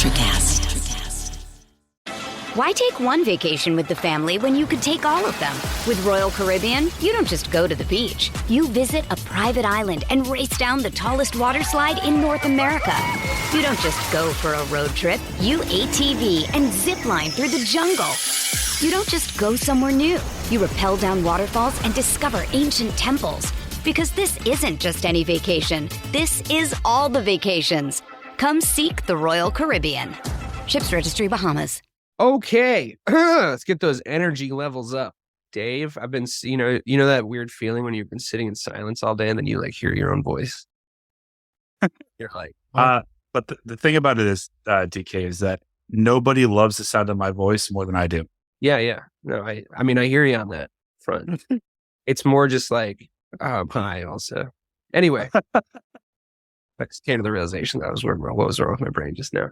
Electrocast. Why take one vacation with the family when you could take all of them? With Royal Caribbean, you don't just go to the beach. You visit a private island and race down the tallest water slide in North America. You don't just go for a road trip. You ATV and zip line through the jungle. You don't just go somewhere new. You rappel down waterfalls and discover ancient temples. Because this isn't just any vacation. This is all the vacations. Come seek the Royal Caribbean. Ships Registry, Bahamas. Okay, let's get those energy levels up. Dave, I've been, you know that weird feeling when you've been sitting in silence all day and then you like hear your own voice. You're like, but the thing about it is, DK, is that nobody loves the sound of my voice more than I do. yeah. No, I mean, I hear you on that front. It's more just like, hi also. Anyway, I just came to the realization that what was wrong with my brain just now.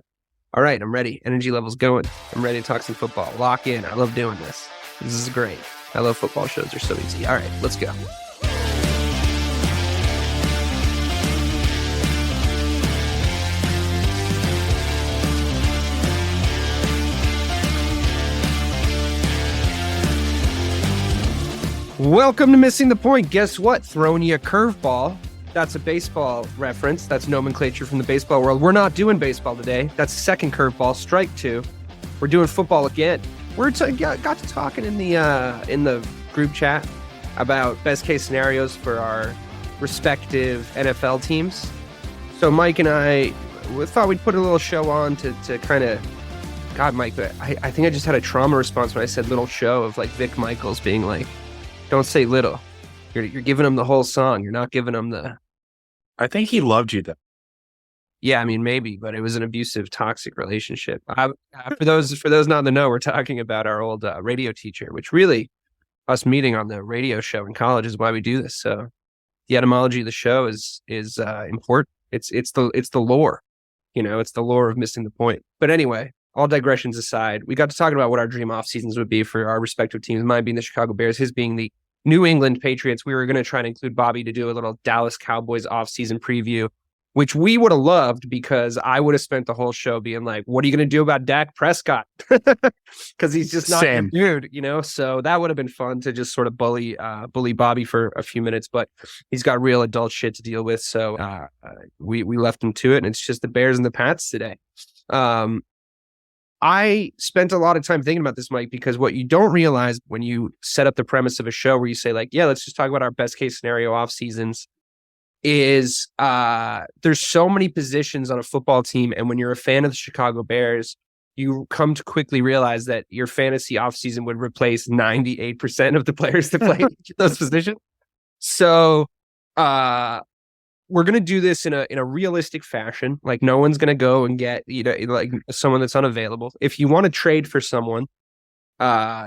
All right, I'm ready. Energy level's going. I'm ready to talk some football. Lock in. I love doing this. This is great. I love football shows. They're so easy. All right, let's go. Welcome to Missing the Point. Guess what? Throwing you a curveball. That's a baseball reference. That's nomenclature from the baseball world. We're not doing baseball today. That's the second curveball. Strike two. We're doing football again. Got to talking in the group chat about best case scenarios for our respective NFL teams. So Mike and I thought we'd put a little show on to kind of. God, Mike, I think I just had a trauma response when I said little show of like Vic Michaels being like, "Don't say little. You're giving him the whole song. You're not giving him the." I think he loved you, though. Yeah, I mean, maybe, but it was an abusive, toxic relationship. For those not in the know, we're talking about our old radio teacher, which really, us meeting on the radio show in college is why we do this. So, the etymology of the show is important. It's the lore, it's the lore of Missing the Point. But anyway, all digressions aside, we got to talking about what our dream off seasons would be for our respective teams. Mine being the Chicago Bears, his being the New England Patriots. We were going to try and include Bobby to do a little Dallas Cowboys offseason preview, which we would have loved because I would have spent the whole show being like, what are you going to do about Dak Prescott? Because he's just not your dude, So that would have been fun to just sort of bully Bobby for a few minutes, but he's got real adult shit to deal with. So we left him to it, and it's just the Bears and the Pats today. I spent a lot of time thinking about this, Mike, because what you don't realize when you set up the premise of a show where you say like, yeah, let's just talk about our best case scenario off seasons is there's so many positions on a football team. And when you're a fan of the Chicago Bears, you come to quickly realize that your fantasy off season would replace 98% of the players that play those positions. So we're going to do this in a realistic fashion. Like no one's going to go and get, like someone that's unavailable. If you want to trade for someone,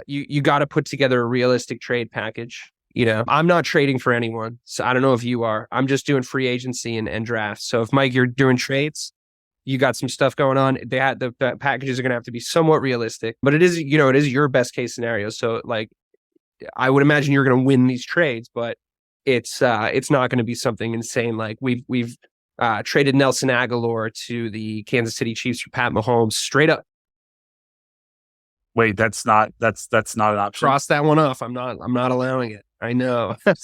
you got to put together a realistic trade package. I'm not trading for anyone. So I don't know if you are. I'm just doing free agency and drafts. So if Mike, you're doing trades, you got some stuff going on. The packages are going to have to be somewhat realistic, but it is your best case scenario. So like, I would imagine you're going to win these trades, but it's not going to be something insane like we've traded Nelson Aguilar to the Kansas City Chiefs for Pat Mahomes straight up. Wait, that's not an option. Cross that one off. I'm not allowing it. I know. There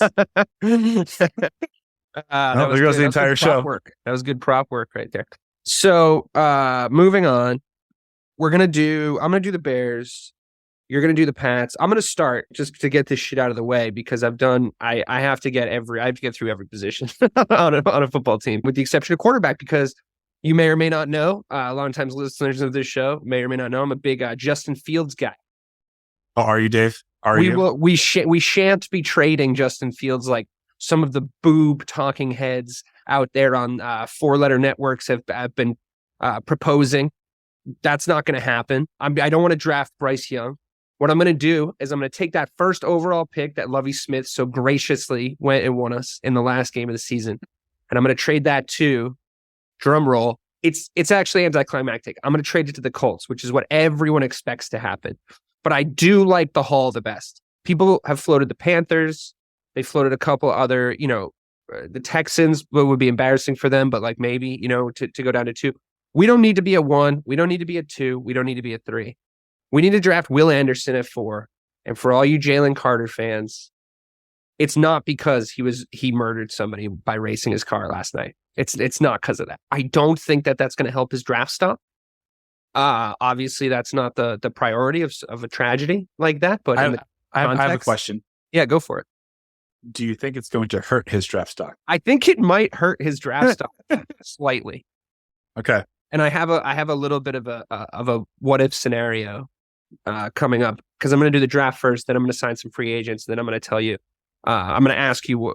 goes the entire show. That was good prop work right there. So moving on, I'm gonna do the Bears. You're going to do the Pats. I'm going to start just to get this shit out of the way because I have to get through every position on a football team with the exception of quarterback because you may or may not know, long-time listeners of this show may or may not know, I'm a big Justin Fields guy. Oh, are you, Dave? We shan't be trading Justin Fields like some of the boob talking heads out there on four-letter networks have been proposing. That's not going to happen. I don't want to draft Bryce Young. What I'm going to do is I'm going to take that first overall pick that Lovie Smith so graciously went and won us in the last game of the season. And I'm going to trade that to, drum roll, it's actually anticlimactic. I'm going to trade it to the Colts, which is what everyone expects to happen. But I do like the haul the best. People have floated the Panthers. They floated a couple other, the Texans, what would be embarrassing for them, but like maybe, to go down to two. We don't need to be a 1. We don't need to be a 2. We don't need to be a 3. We need to draft Will Anderson at 4. And for all you Jalen Carter fans, it's not because he murdered somebody by racing his car last night. It's not because of that. I don't think that that's going to help his draft stock. Obviously, that's not the priority of a tragedy like that. But I have a question. Yeah, go for it. Do you think it's going to hurt his draft stock? I think it might hurt his draft stock slightly. Okay. And I have a little bit of a what if scenario coming up, because I'm going to do the draft first, then I'm going to sign some free agents, then I'm going to tell you. I'm going to ask you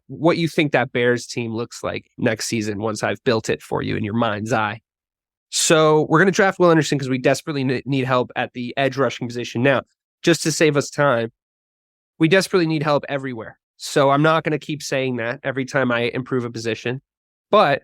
what you think that Bears team looks like next season once I've built it for you in your mind's eye. So we're going to draft Will Anderson because we desperately need help at the edge rushing position. Now, just to save us time, we desperately need help everywhere. So I'm not going to keep saying that every time I improve a position. But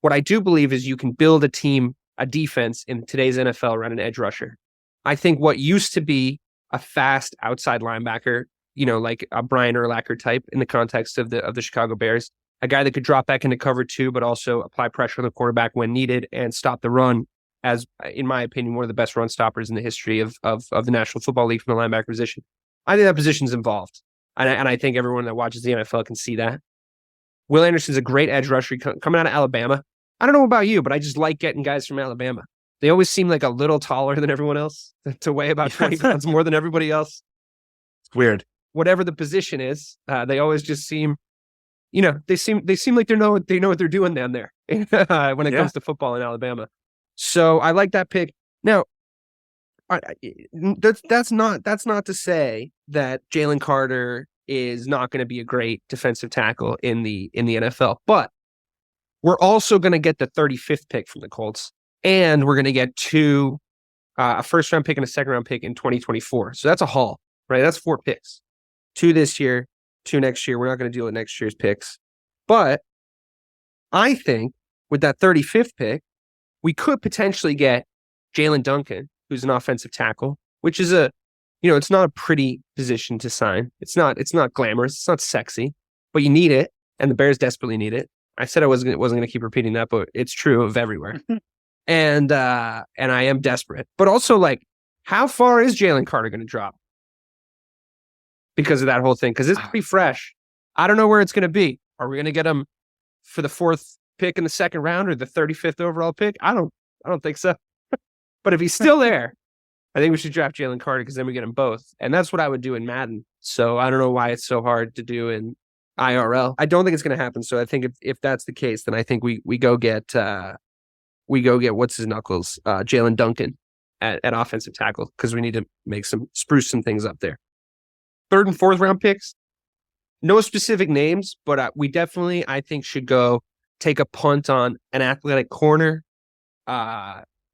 what I do believe is you can build a defense in today's NFL around an edge rusher. I think what used to be a fast outside linebacker, like a Brian Urlacher type in the context of the Chicago Bears, a guy that could drop back into cover 2, but also apply pressure on the quarterback when needed and stop the run, as, in my opinion, one of the best run stoppers in the history of the National Football League from the linebacker position. I think that position's involved. And I think everyone that watches the NFL can see that. Will Anderson's a great edge rusher coming out of Alabama. I don't know about you, but I just like getting guys from Alabama. They always seem like a little taller than everyone else, to weigh about 20 pounds more than everybody else. It's weird. Whatever the position is, they always just seem, they seem like they know what they're doing down there when it comes to football in Alabama. So I like that pick. Now, that's not to say that Jalen Carter is not going to be a great defensive tackle in the NFL, but we're also going to get the 35th pick from the Colts, and we're going to get a first round pick and a second round pick in 2024. So that's a haul, right? That's 4 picks. 2 this year, 2 next year. We're not going to deal with next year's picks. But I think with that 35th pick, we could potentially get Jalen Duncan, who's an offensive tackle, which is it's not a pretty position to sign. It's not glamorous. It's not sexy, but you need it. And the Bears desperately need it. I said I wasn't going to keep repeating that, but it's true of everywhere. And I am desperate. But also, how far is Jalen Carter going to drop? Because of that whole thing, because it's pretty fresh. I don't know where it's going to be. Are we going to get him for the 4th pick in the second round or the 35th overall pick? I don't think so. But if he's still there, I think we should draft Jalen Carter because then we get them both. And that's what I would do in Madden. So I don't know why it's so hard to do in IRL. I don't think it's going to happen. So I think if that's the case, then I think we go get what's his knuckles, Jalen Duncan at offensive tackle, because we need to spruce some things up there. 3rd and 4th round picks, no specific names, but we definitely, I think, should go take a punt on an athletic corner,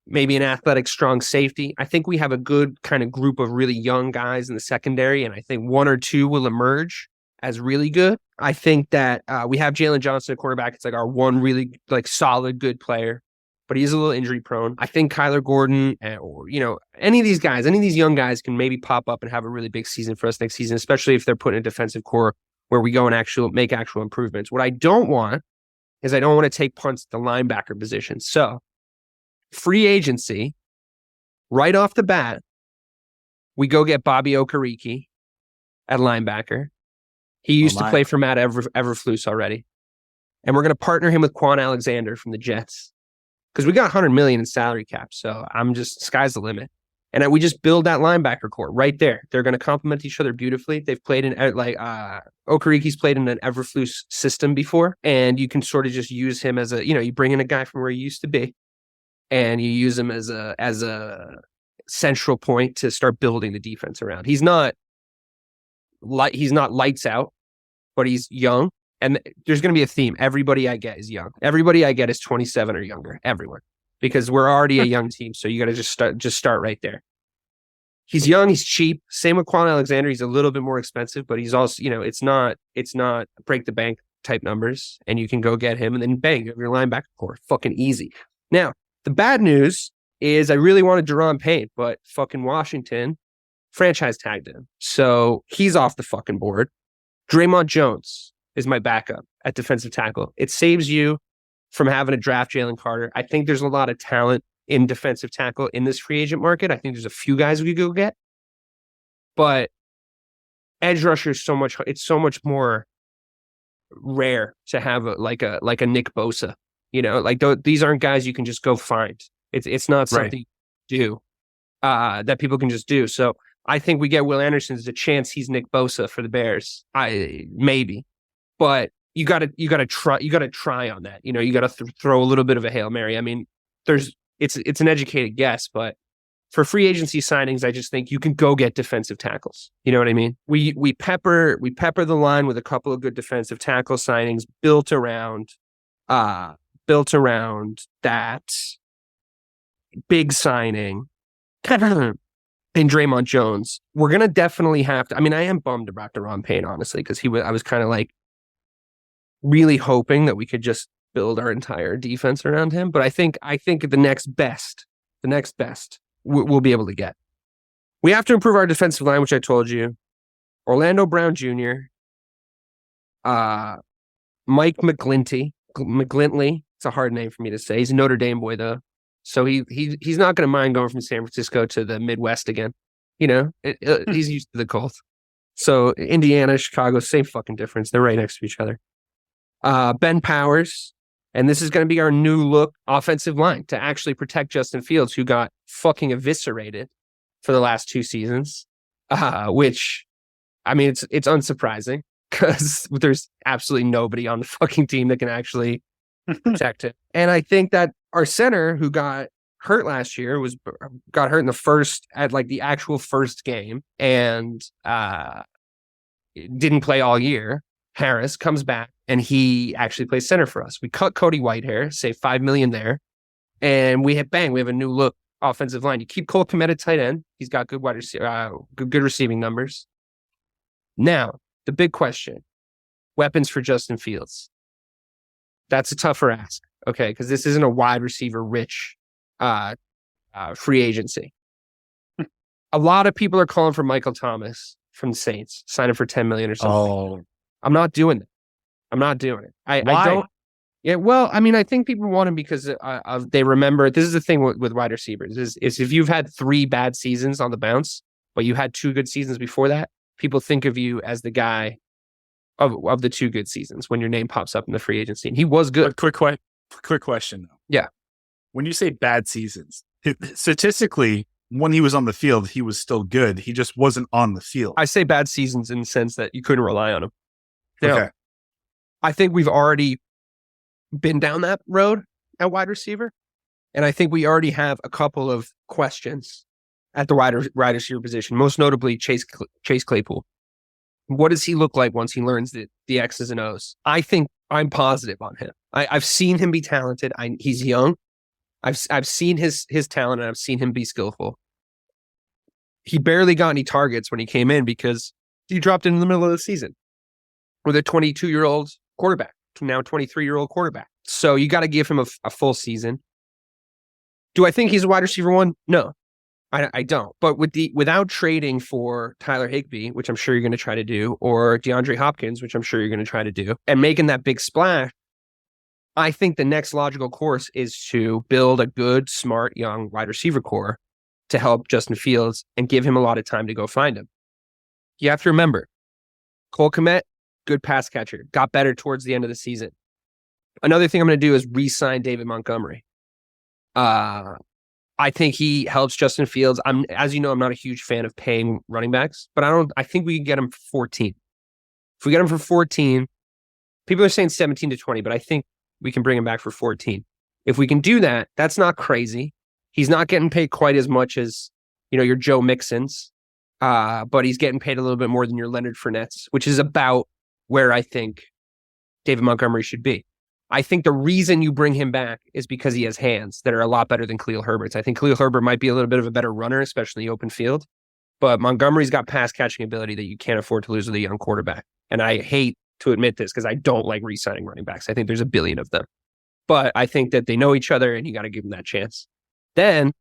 maybe an athletic strong safety. I think we have a good kind of group of really young guys in the secondary, and I think 1 or 2 will emerge as really good. I think that we have Jalen Johnson at quarterback. It's like our one really solid good player, but he's a little injury prone. I think Kyler Gordon or any of these guys, any of these young guys can maybe pop up and have a really big season for us next season, especially if they're put in a defensive core where we go and make actual improvements. What I don't want is I don't want to take punts at the linebacker position. So free agency, right off the bat, we go get Bobby Okereke at linebacker. He used to play for Matt Eberflus already. And we're going to partner him with Quan Alexander from the Jets, because we got $100 million in salary cap. So sky's the limit. And we just build that linebacker core right there. They're going to complement each other beautifully. They've played in Okereke's played in an Eberflus system before, and you can sort of just use him as you bring in a guy from where he used to be, and you use him as a central point to start building the defense around. He's not lights out, but he's young. And there's going to be a theme. Everybody I get is young. Everybody I get is 27 or younger. Everyone. Because we're already a young team. So you got to just start right there. He's young. He's cheap. Same with Quan Alexander. He's a little bit more expensive, but he's also, it's not break the bank type numbers. And you can go get him and then bang, you have your linebacker core. Fucking easy. Now, the bad news is I really wanted Daron Payne, but fucking Washington franchise tagged him. So he's off the fucking board. Draymond Jones is my backup at defensive tackle. It saves you from having to draft Jalen Carter. I think there's a lot of talent in defensive tackle in this free agent market. I think there's a few guys we could go get, but edge rusher is it's so much more rare to have like a Nick Bosa, these aren't guys you can just go find. It's not something you do that people can just do. So I think we get Will Anderson. There's a chance he's Nick Bosa for the Bears. Maybe, but you gotta try on that. You gotta throw a little bit of a Hail Mary. I mean, it's an educated guess, but for free agency signings, I just think you can go get defensive tackles. You know what I mean? We pepper the line with a couple of good defensive tackle signings built around that big signing and Draymond Jones. We're gonna definitely have to. I mean, I am bummed about Deron Payne, honestly, because I was kind of like really hoping that we could just build our entire defense around him. But I think the next best we'll be able to get. We have to improve our defensive line, which I told you. Orlando Brown Jr., Mike McGlintley. It's a hard name for me to say. He's a Notre Dame boy, though. So he's not going to mind going from San Francisco to the Midwest again. He's used to the Colts. So Indiana, Chicago, same fucking difference. They're right next to each other. Ben Powers. And this is going to be our new look offensive line to actually protect Justin Fields, who got fucking eviscerated for the last 2 seasons, which, I mean, it's unsurprising because there's absolutely nobody on the fucking team that can actually protect it. And I think that our center, who got hurt last year, got hurt in the actual first game and didn't play all year. Harris comes back and he actually plays center for us. We cut Cody Whitehair, save $5 million there, and we have a new look offensive line. You keep Cole Kmet at tight end. He's got good good receiving numbers. Now, the big question: weapons for Justin Fields. That's a tougher ask, okay? Because this isn't a wide receiver rich free agency. A lot of people are calling for Michael Thomas from the Saints, sign him for $10 million or something. Oh. I'm not doing it. I don't. Yeah, well, I mean, I think people want him because they remember. This is the thing with wide receivers is if you've had 3 bad seasons on the bounce, but you had 2 good seasons before that, people think of you as the guy of the 2 good seasons when your name pops up in the free agency. And he was good. Quick question though. Yeah. When you say bad seasons, statistically, when he was on the field, he was still good. He just wasn't on the field. I say bad seasons in the sense that you couldn't rely on him. Okay. I think we've already been down that road at wide receiver. And I think we already have a couple of questions at the wide receiver position, most notably Chase Claypool. What does he look like once he learns the X's and O's? I think I'm positive on him. I've seen him be talented. He's young. I've seen his talent and I've seen him be skillful. He barely got any targets when he came in because he dropped in the middle of the season with a 22-year-old quarterback, now 23-year-old quarterback. So you got to give him a full season. Do I think he's a wide receiver 1? No, I don't. But without trading for Tyler Higbee, which I'm sure you're going to try to do, or DeAndre Hopkins, which I'm sure you're going to try to do, and making that big splash, I think the next logical course is to build a good, smart, young wide receiver core to help Justin Fields and give him a lot of time to go find him. You have to remember, Cole Kmet, good pass catcher, got better towards the end of the season. Another thing I'm going to do is re-sign David Montgomery. I think he helps Justin Fields. As you know, I'm not a huge fan of paying running backs, but I think we can get him for 14. If we get him for 14, people are saying 17 to 20, but I think we can bring him back for 14. If we can do that, that's not crazy. He's not getting paid quite as much as, your Joe Mixons, but he's getting paid a little bit more than your Leonard Fournettes, which is about where I think David Montgomery should be. I think the reason you bring him back is because he has hands that are a lot better than Khalil Herbert's. I think Khalil Herbert might be a little bit of a better runner, especially in the open field, but Montgomery's got pass catching ability that you can't afford to lose with a young quarterback. And I hate to admit this because I don't like re-signing running backs. I think there's a billion of them, but I think that they know each other and you got to give them that chance. Then,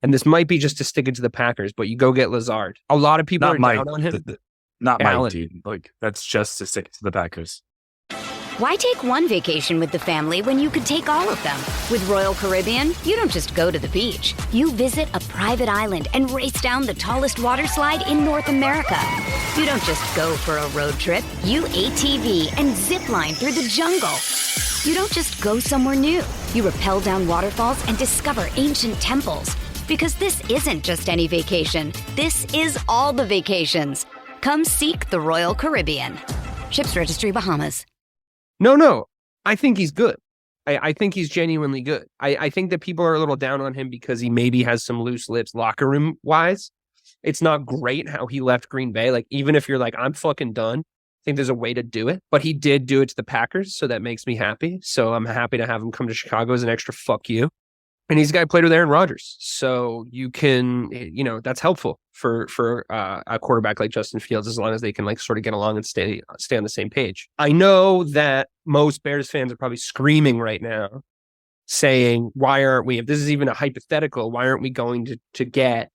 and this might be just to stick it to the Packers, but you go get Lazard. A lot of people down on him. Not Mike, dude. Like, that's just to stick to the Packers. Why take one vacation with the family when you could take all of them? With Royal Caribbean, you don't just go to the beach. You visit a private island and race down the tallest water slide in North America. You don't just go for a road trip. You ATV and zip line through the jungle. You don't just go somewhere new. You rappel down waterfalls and discover ancient temples. Because this isn't just any vacation. This is all the vacations. Come seek the Royal Caribbean. Ships Registry, Bahamas. No. I think he's good. I think he's genuinely good. I think that people are a little down on him because he maybe has some loose lips locker room wise. It's not great how he left Green Bay. Like, even if you're like, I'm fucking done, I think there's a way to do it. But he did do it to the Packers, so that makes me happy. So I'm happy to have him come to Chicago as an extra fuck you. And he's a guy who played with Aaron Rodgers. So you can, that's helpful for a quarterback like Justin Fields, as long as they can like sort of get along and stay on the same page. I know that most Bears fans are probably screaming right now saying, why aren't we, if this is even a hypothetical, why aren't we going to get,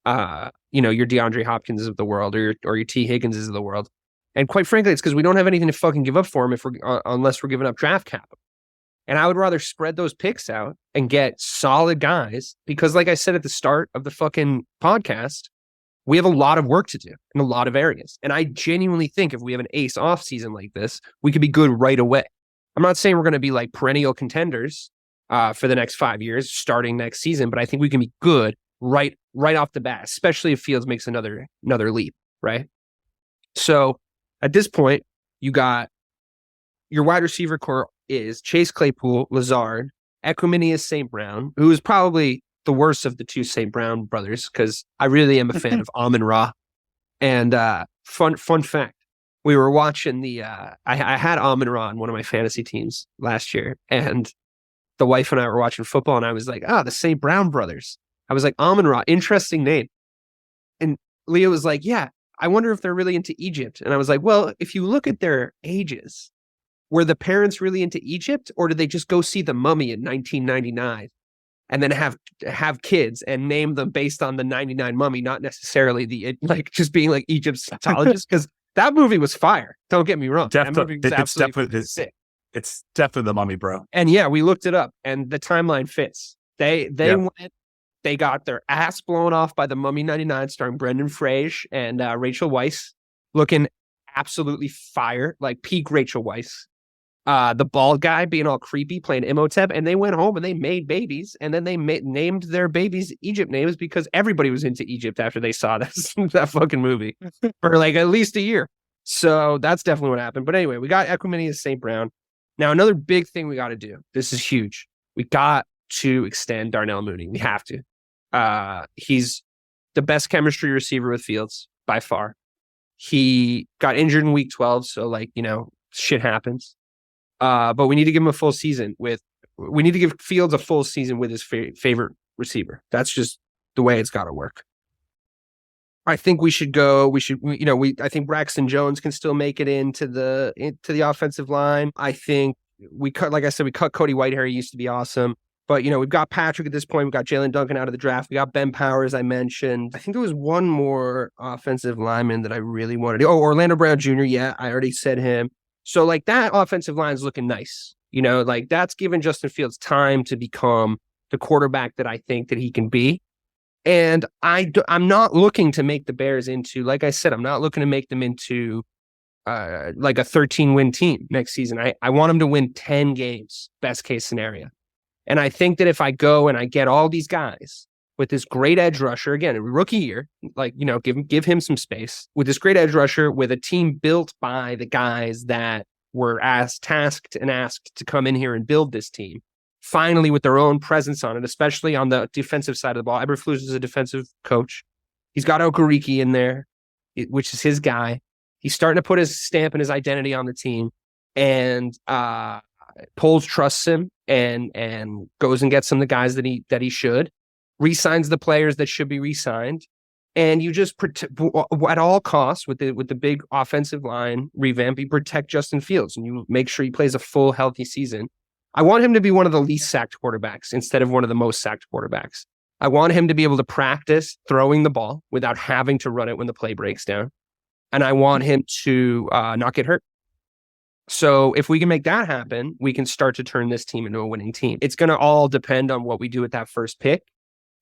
your DeAndre Hopkins of the world or your T. Higginses of the world? And quite frankly, it's because we don't have anything to fucking give up for him unless we're giving up draft capital. And I would rather spread those picks out and get solid guys because, like I said at the start of the fucking podcast, we have a lot of work to do in a lot of areas. And I genuinely think if we have an ace offseason like this, we could be good right away. I'm not saying we're going to be like perennial contenders for the next 5 years starting next season, but I think we can be good right off the bat, especially if Fields makes another leap, right? So at this point, you got your wide receiver core is Chase Claypool, Lazard, Equanimeous St. Brown, who is probably the worst of the two St. Brown brothers, because I really am a fan of Amon-Ra. And fun fact, we were watching I had Amon-Ra on one of my fantasy teams last year, and the wife and I were watching football, and I was like, the St. Brown brothers. I was like, Amon-Ra, interesting name. And Leah was like, yeah, I wonder if they're really into Egypt. And I was like, well, if you look at their ages, were the parents really into Egypt, or did they just go see The Mummy in 1999 and then have kids and name them based on the 99 Mummy, not necessarily just being like Egypt's Scientologist? Because that movie was fire. Don't get me wrong. That movie was absolutely sick. It's definitely The Mummy, bro. And yeah, we looked it up, and the timeline fits. They went. They got their ass blown off by The Mummy 99, starring Brendan Fraser and Rachel Weisz, looking absolutely fire, like peak Rachel Weisz. The bald guy being all creepy, playing Imhotep, and they went home and they made babies, and then they named their babies Egypt names because everybody was into Egypt after they saw that fucking movie for like at least a year. So that's definitely what happened. But anyway, we got Equanimeous St. Brown. Now, another big thing we got to do. This is huge. We got to extend Darnell Mooney. We have to. He's the best chemistry receiver with Fields by far. He got injured in week 12, so shit happens. But we need to give him a full season we need to give Fields a full season with his favorite receiver. That's just the way it's got to work. I think I think Braxton Jones can still make it into the offensive line. I think we cut Cody Whitehair. He used to be awesome. But, we've got Patrick at this point. We've got Jalen Duncan out of the draft. We got Ben Powers, I mentioned. I think there was one more offensive lineman that I really wanted to. Oh, Orlando Brown Jr. Yeah, I already said him. So, that offensive line is looking nice. That's given Justin Fields time to become the quarterback that I think that he can be. And I'm not looking to make the Bears into, like I said, I'm not looking to make them into a 13-win team next season. I want them to win 10 games, best case scenario. And I think that if I go and I get all these guys with this great edge rusher, again, a rookie year, give him some space, with this great edge rusher, with a team built by the guys that were tasked and asked to come in here and build this team, finally with their own presence on it, especially on the defensive side of the ball. Eberflus is a defensive coach. He's got Okereke in there, which is his guy. He's starting to put his stamp and his identity on the team. And Poles trusts him and goes and gets him the guys that he should, re-signs the players that should be re-signed, and you just at all costs with the big offensive line revamp, you protect Justin Fields and you make sure he plays a full healthy season. I want him to be one of the least sacked quarterbacks instead of one of the most sacked quarterbacks. I want him to be able to practice throwing the ball without having to run it when the play breaks down, and I want him to not get hurt. So if we can make that happen, we can start to turn this team into a winning team. It's going to all depend on what we do with that first pick.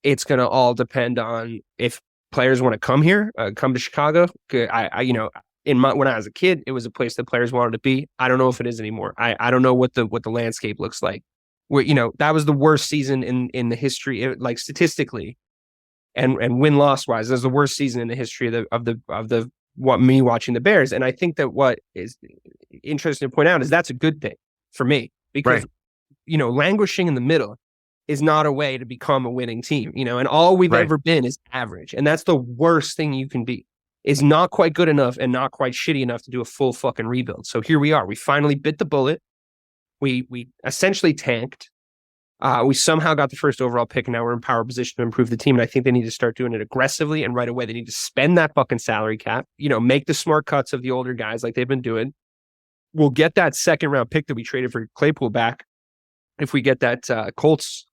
It's going to all depend on if players want to come here, come to Chicago. When I was a kid, it was a place that players wanted to be. I don't know if it is anymore. I don't know what the landscape looks like. Where, that was the worst season in the history, like statistically, and win-loss wise, that was the worst season in the history of the me watching the Bears. And I think that what is interesting to point out is that's a good thing for me, because languishing in the middle is not a way to become a winning team, and all we've ever been is average. And that's the worst thing you can be, is not quite good enough and not quite shitty enough to do a full fucking rebuild. So here we are. We finally bit the bullet. We essentially tanked. We somehow got the first overall pick, and now we're in power position to improve the team. And I think they need to start doing it aggressively and right away. They need to spend that fucking salary cap, make the smart cuts of the older guys like they've been doing. We'll get that second round pick that we traded for Claypool back if we get that Colts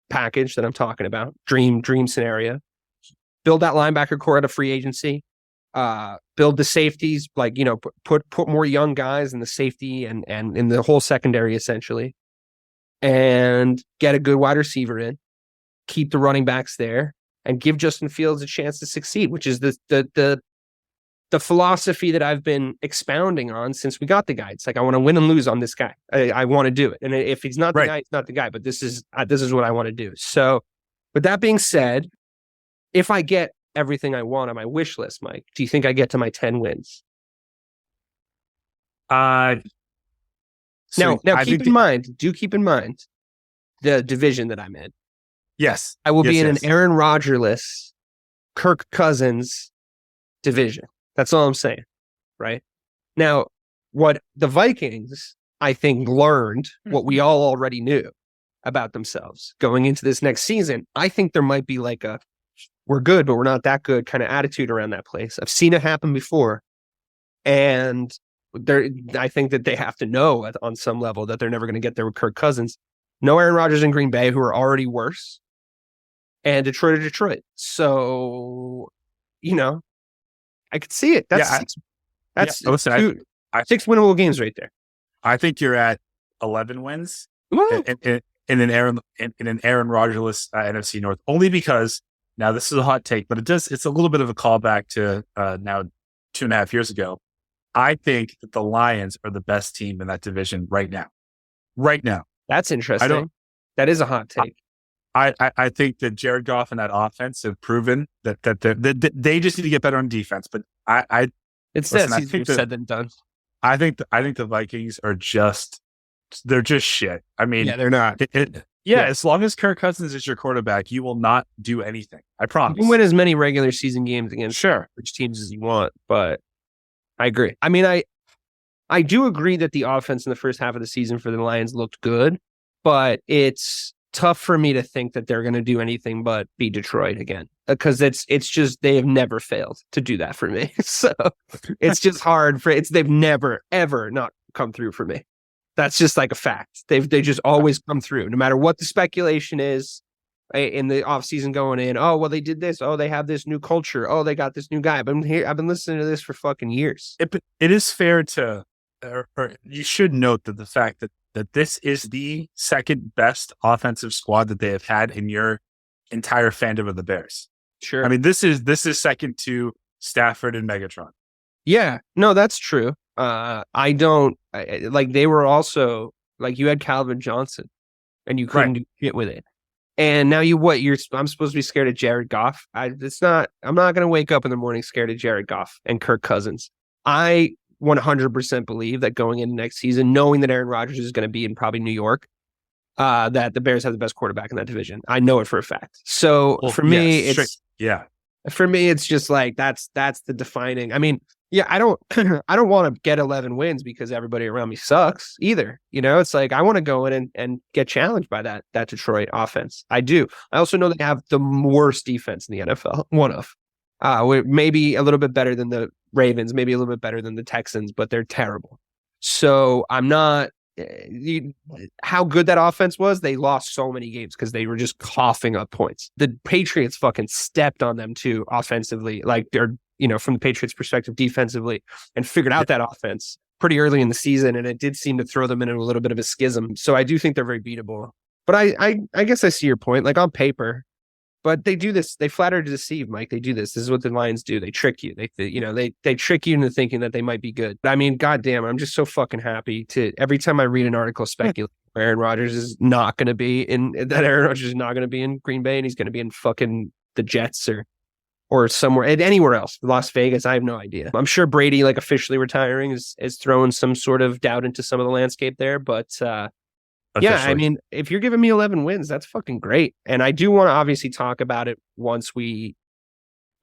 package that I'm talking about. Dream scenario. Build that linebacker core out of free agency. Build the safeties, put more young guys in the safety and in the whole secondary essentially. And get a good wide receiver in, keep the running backs there, and give Justin Fields a chance to succeed, which is the philosophy that I've been expounding on since we got the guy. It's like, I want to win and lose on this guy. I want to do it. And if he's not the guy, he's not the guy, but this is what I want to do. So with that being said, if I get everything I want on my wish list, Mike, do you think I get to my 10 wins? Now keep in mind the division that I'm in. Yes. I will be in an Aaron Rodgers-less, Kirk Cousins division. That's all I'm saying, right? Now, what the Vikings, I think, learned, what we all already knew about themselves going into this next season, I think there might be like a, we're good, but we're not that good kind of attitude around that place. I've seen it happen before. And I think that they have to know on some level that they're never going to get there with Kirk Cousins. No Aaron Rodgers and Green Bay, who are already worse, and Detroit to Detroit. So, I could see it. That's listen, six winnable games right there. I think you're at 11 wins in an Aaron Rodgers-less NFC North, only because now this is a hot take, but it's a little bit of a callback to now 2.5 years ago. I think that the Lions are the best team in that division right now. Right now. That's interesting. That is a hot take. I think that Jared Goff and that offense have proven that they just need to get better on defense. But it's easier said than done. I think the Vikings are they're just shit. I mean, they're not. As long as Kirk Cousins is your quarterback, you will not do anything. I promise. You can win as many regular season games against which teams as you want, but I agree. I mean, I do agree that the offense in the first half of the season for the Lions looked good, but it's tough for me to think that they're going to do anything but beat Detroit again, because it's just, they have never failed to do that for me. So it's just hard they've never, ever not come through for me. That's just like a fact. They just always come through, no matter what the speculation is in the offseason going in. Oh, well, they did this. Oh, they have this new culture. Oh, they got this new guy. I've been listening to this for fucking years. It is fair to, or you should note that the fact that this is the second best offensive squad that they have had in your entire fandom of the Bears. Sure. I mean, this is second to Stafford and Megatron. Yeah, no, that's true. They were also, like, you had Calvin Johnson and you couldn't do shit with it. And now I'm supposed to be scared of Jared Goff. I'm not going to wake up in the morning scared of Jared Goff and Kirk Cousins. I 100% believe that going into next season, knowing that Aaron Rodgers is going to be in probably New York, that the Bears have the best quarterback in that division. I know it for a fact. So for me, it's just like, that's the defining. I mean, I don't want to get 11 wins because everybody around me sucks either. It's like, I want to go in and get challenged by that Detroit offense. I do. I also know they have the worst defense in the NFL. One of, maybe a little bit better than the Ravens, maybe a little bit better than the Texans, but they're terrible. So I'm not, how good that offense was. They lost so many games because they were just coughing up points. The Patriots fucking stepped on them too offensively, like they're, from the Patriots perspective defensively, and figured out that offense. pretty early in the season, and it did seem to throw them into a little bit of a schism. So I do think they're very beatable. But I guess I see your point, like on paper. But they do this. They flatter to deceive, Mike. They do this. This is what the Lions do. They trick you. They trick you into thinking that they might be good. I mean, goddamn, I'm just so fucking happy to every time I read an article speculating Aaron Rodgers is not going to be in Green Bay and he's going to be in fucking the Jets or somewhere anywhere else, Las Vegas. I have no idea. I'm sure Brady, like officially retiring, is throwing some sort of doubt into some of the landscape there, but. Yeah, I mean, if you're giving me 11 wins, that's fucking great. And I do want to obviously talk about it once we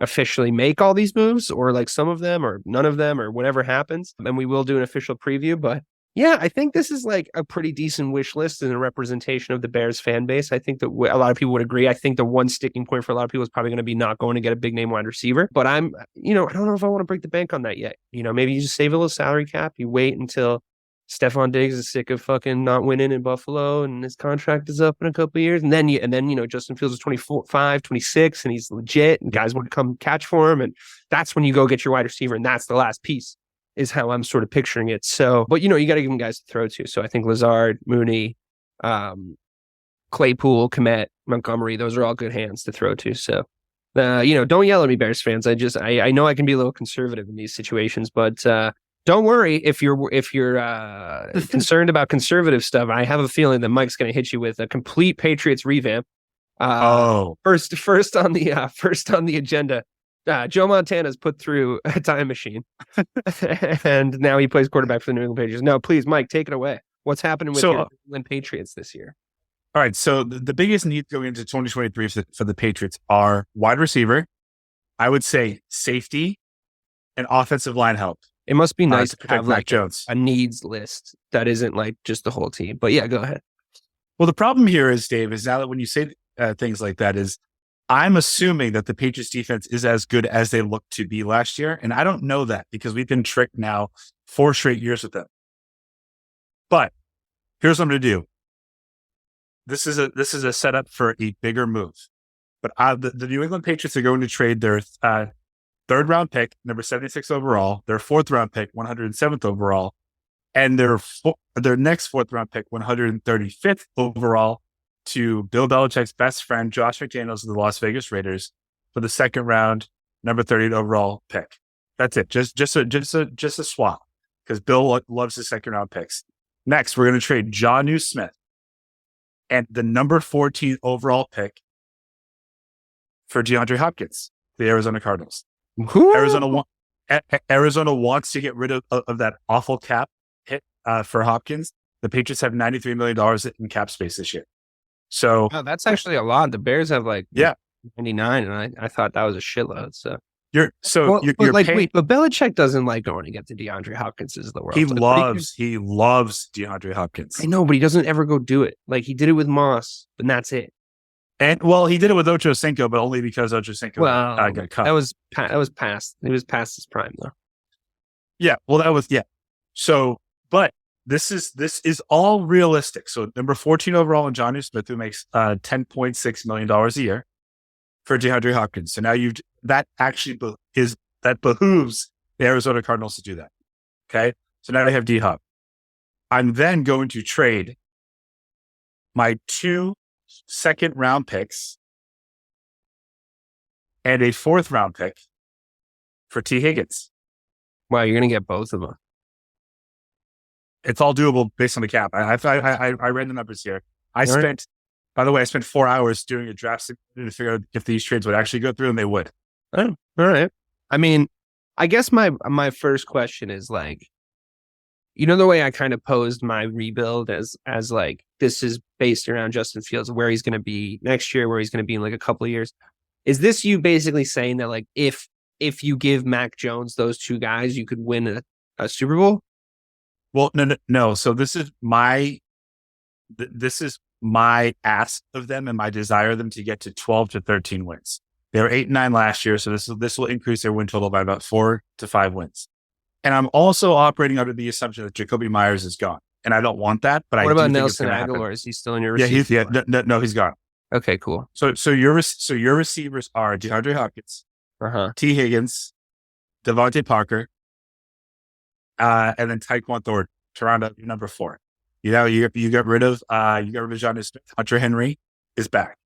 officially make all these moves, or like some of them or none of them or whatever happens. And we will do an official preview. But yeah, I think this is like a pretty decent wish list and a representation of the Bears fan base. I think that a lot of people would agree. I think the one sticking point for a lot of people is probably going to be not going to get a big name wide receiver. But I don't know if I want to break the bank on that yet. Maybe you just save a little salary cap. You wait until Stephon Diggs is sick of fucking not winning in Buffalo and his contract is up in a couple of years. And then Justin Fields is 25, 26 and he's legit and guys want to come catch for him. And that's when you go get your wide receiver. And that's the last piece is how I'm sort of picturing it. So, but you got to give them guys to throw to. So I think Lazard, Mooney, Claypool, Kmet, Montgomery, those are all good hands to throw to. So, don't yell at me, Bears fans. I know I can be a little conservative in these situations, but, don't worry if you're concerned about conservative stuff. I have a feeling that Mike's going to hit you with a complete Patriots revamp. First on the agenda. Joe Montana's put through a time machine, and now he plays quarterback for the New England Patriots. No, please, Mike, take it away. What's happening with your England Patriots this year? All right, so the biggest needs going into 2023 for the Patriots are wide receiver, I would say safety, and offensive line help. It must be nice to have like Jones. A needs list that isn't like just the whole team. But yeah, go ahead. Well, the problem here is, Dave, is now that when you say things like that is I'm assuming that the Patriots defense is as good as they looked to be last year. And I don't know that because we've been tricked now 4 straight years with them. But here's what I'm going to do. This is a setup for a bigger move. But the New England Patriots are going to trade their third round pick, number 76 overall, their fourth round pick, 107th overall, and their next fourth round pick, 135th overall, to Bill Belichick's best friend, Josh McDaniels of the Las Vegas Raiders, for the second round, number 30 overall pick. That's it. Just a swap because Bill loves the second round picks. Next, we're going to trade Jonnu Smith and the number 14 overall pick for DeAndre Hopkins, the Arizona Cardinals. Arizona wants to get rid of that awful cap hit for Hopkins. The Patriots have $93 million in cap space this year. So that's actually a lot. The Bears have 99, and I thought that was a shitload. So you're paying, wait, but Belichick doesn't like going to get the DeAndre Hopkinses of the world. He loves DeAndre Hopkins. I know, but he doesn't ever go do it. Like he did it with Moss, and that's it. And he did it with Ocho Cinco, but only because Ocho Cinco got cut. That was past. He was past his prime, though. Yeah, So, but this is all realistic. So, number 14 overall in Jonnu Smith, who makes $10.6 million a year for DeAndre Hopkins. So now that behooves the Arizona Cardinals to do that. Okay, so now they have D Hop. I'm then going to trade my 2 second round picks and a 4th round pick for T. Higgins. Wow, you're going to get both of them. It's all doable based on the cap. I read the numbers here. I spent 4 hours doing a draft to figure out if these trades would actually go through, and they would. Oh, all right. I mean, I guess my first question is the way I kind of posed my rebuild as like, this is based around Justin Fields, where he's going to be next year, where he's going to be in like a couple of years. Is this you basically saying that like, if you give Mac Jones those 2 guys, you could win a Super Bowl? Well, no. So this is my ask of them and my desire of them to get to 12 to 13 wins. They were 8-9 last year. So this will increase their win total by about 4 to 5 wins. And I'm also operating under the assumption that Jacoby Myers is gone. And I don't want that, but what about Nelson Aguilar? Is he still in your receiver? Yeah, no, he's gone. Okay, cool. So your receivers are DeAndre Hopkins, T. Higgins, Devontae Parker, and then Tyquan Thornton to round up number 4. You know, you got rid of Jonnu Smith. Hunter Henry is back.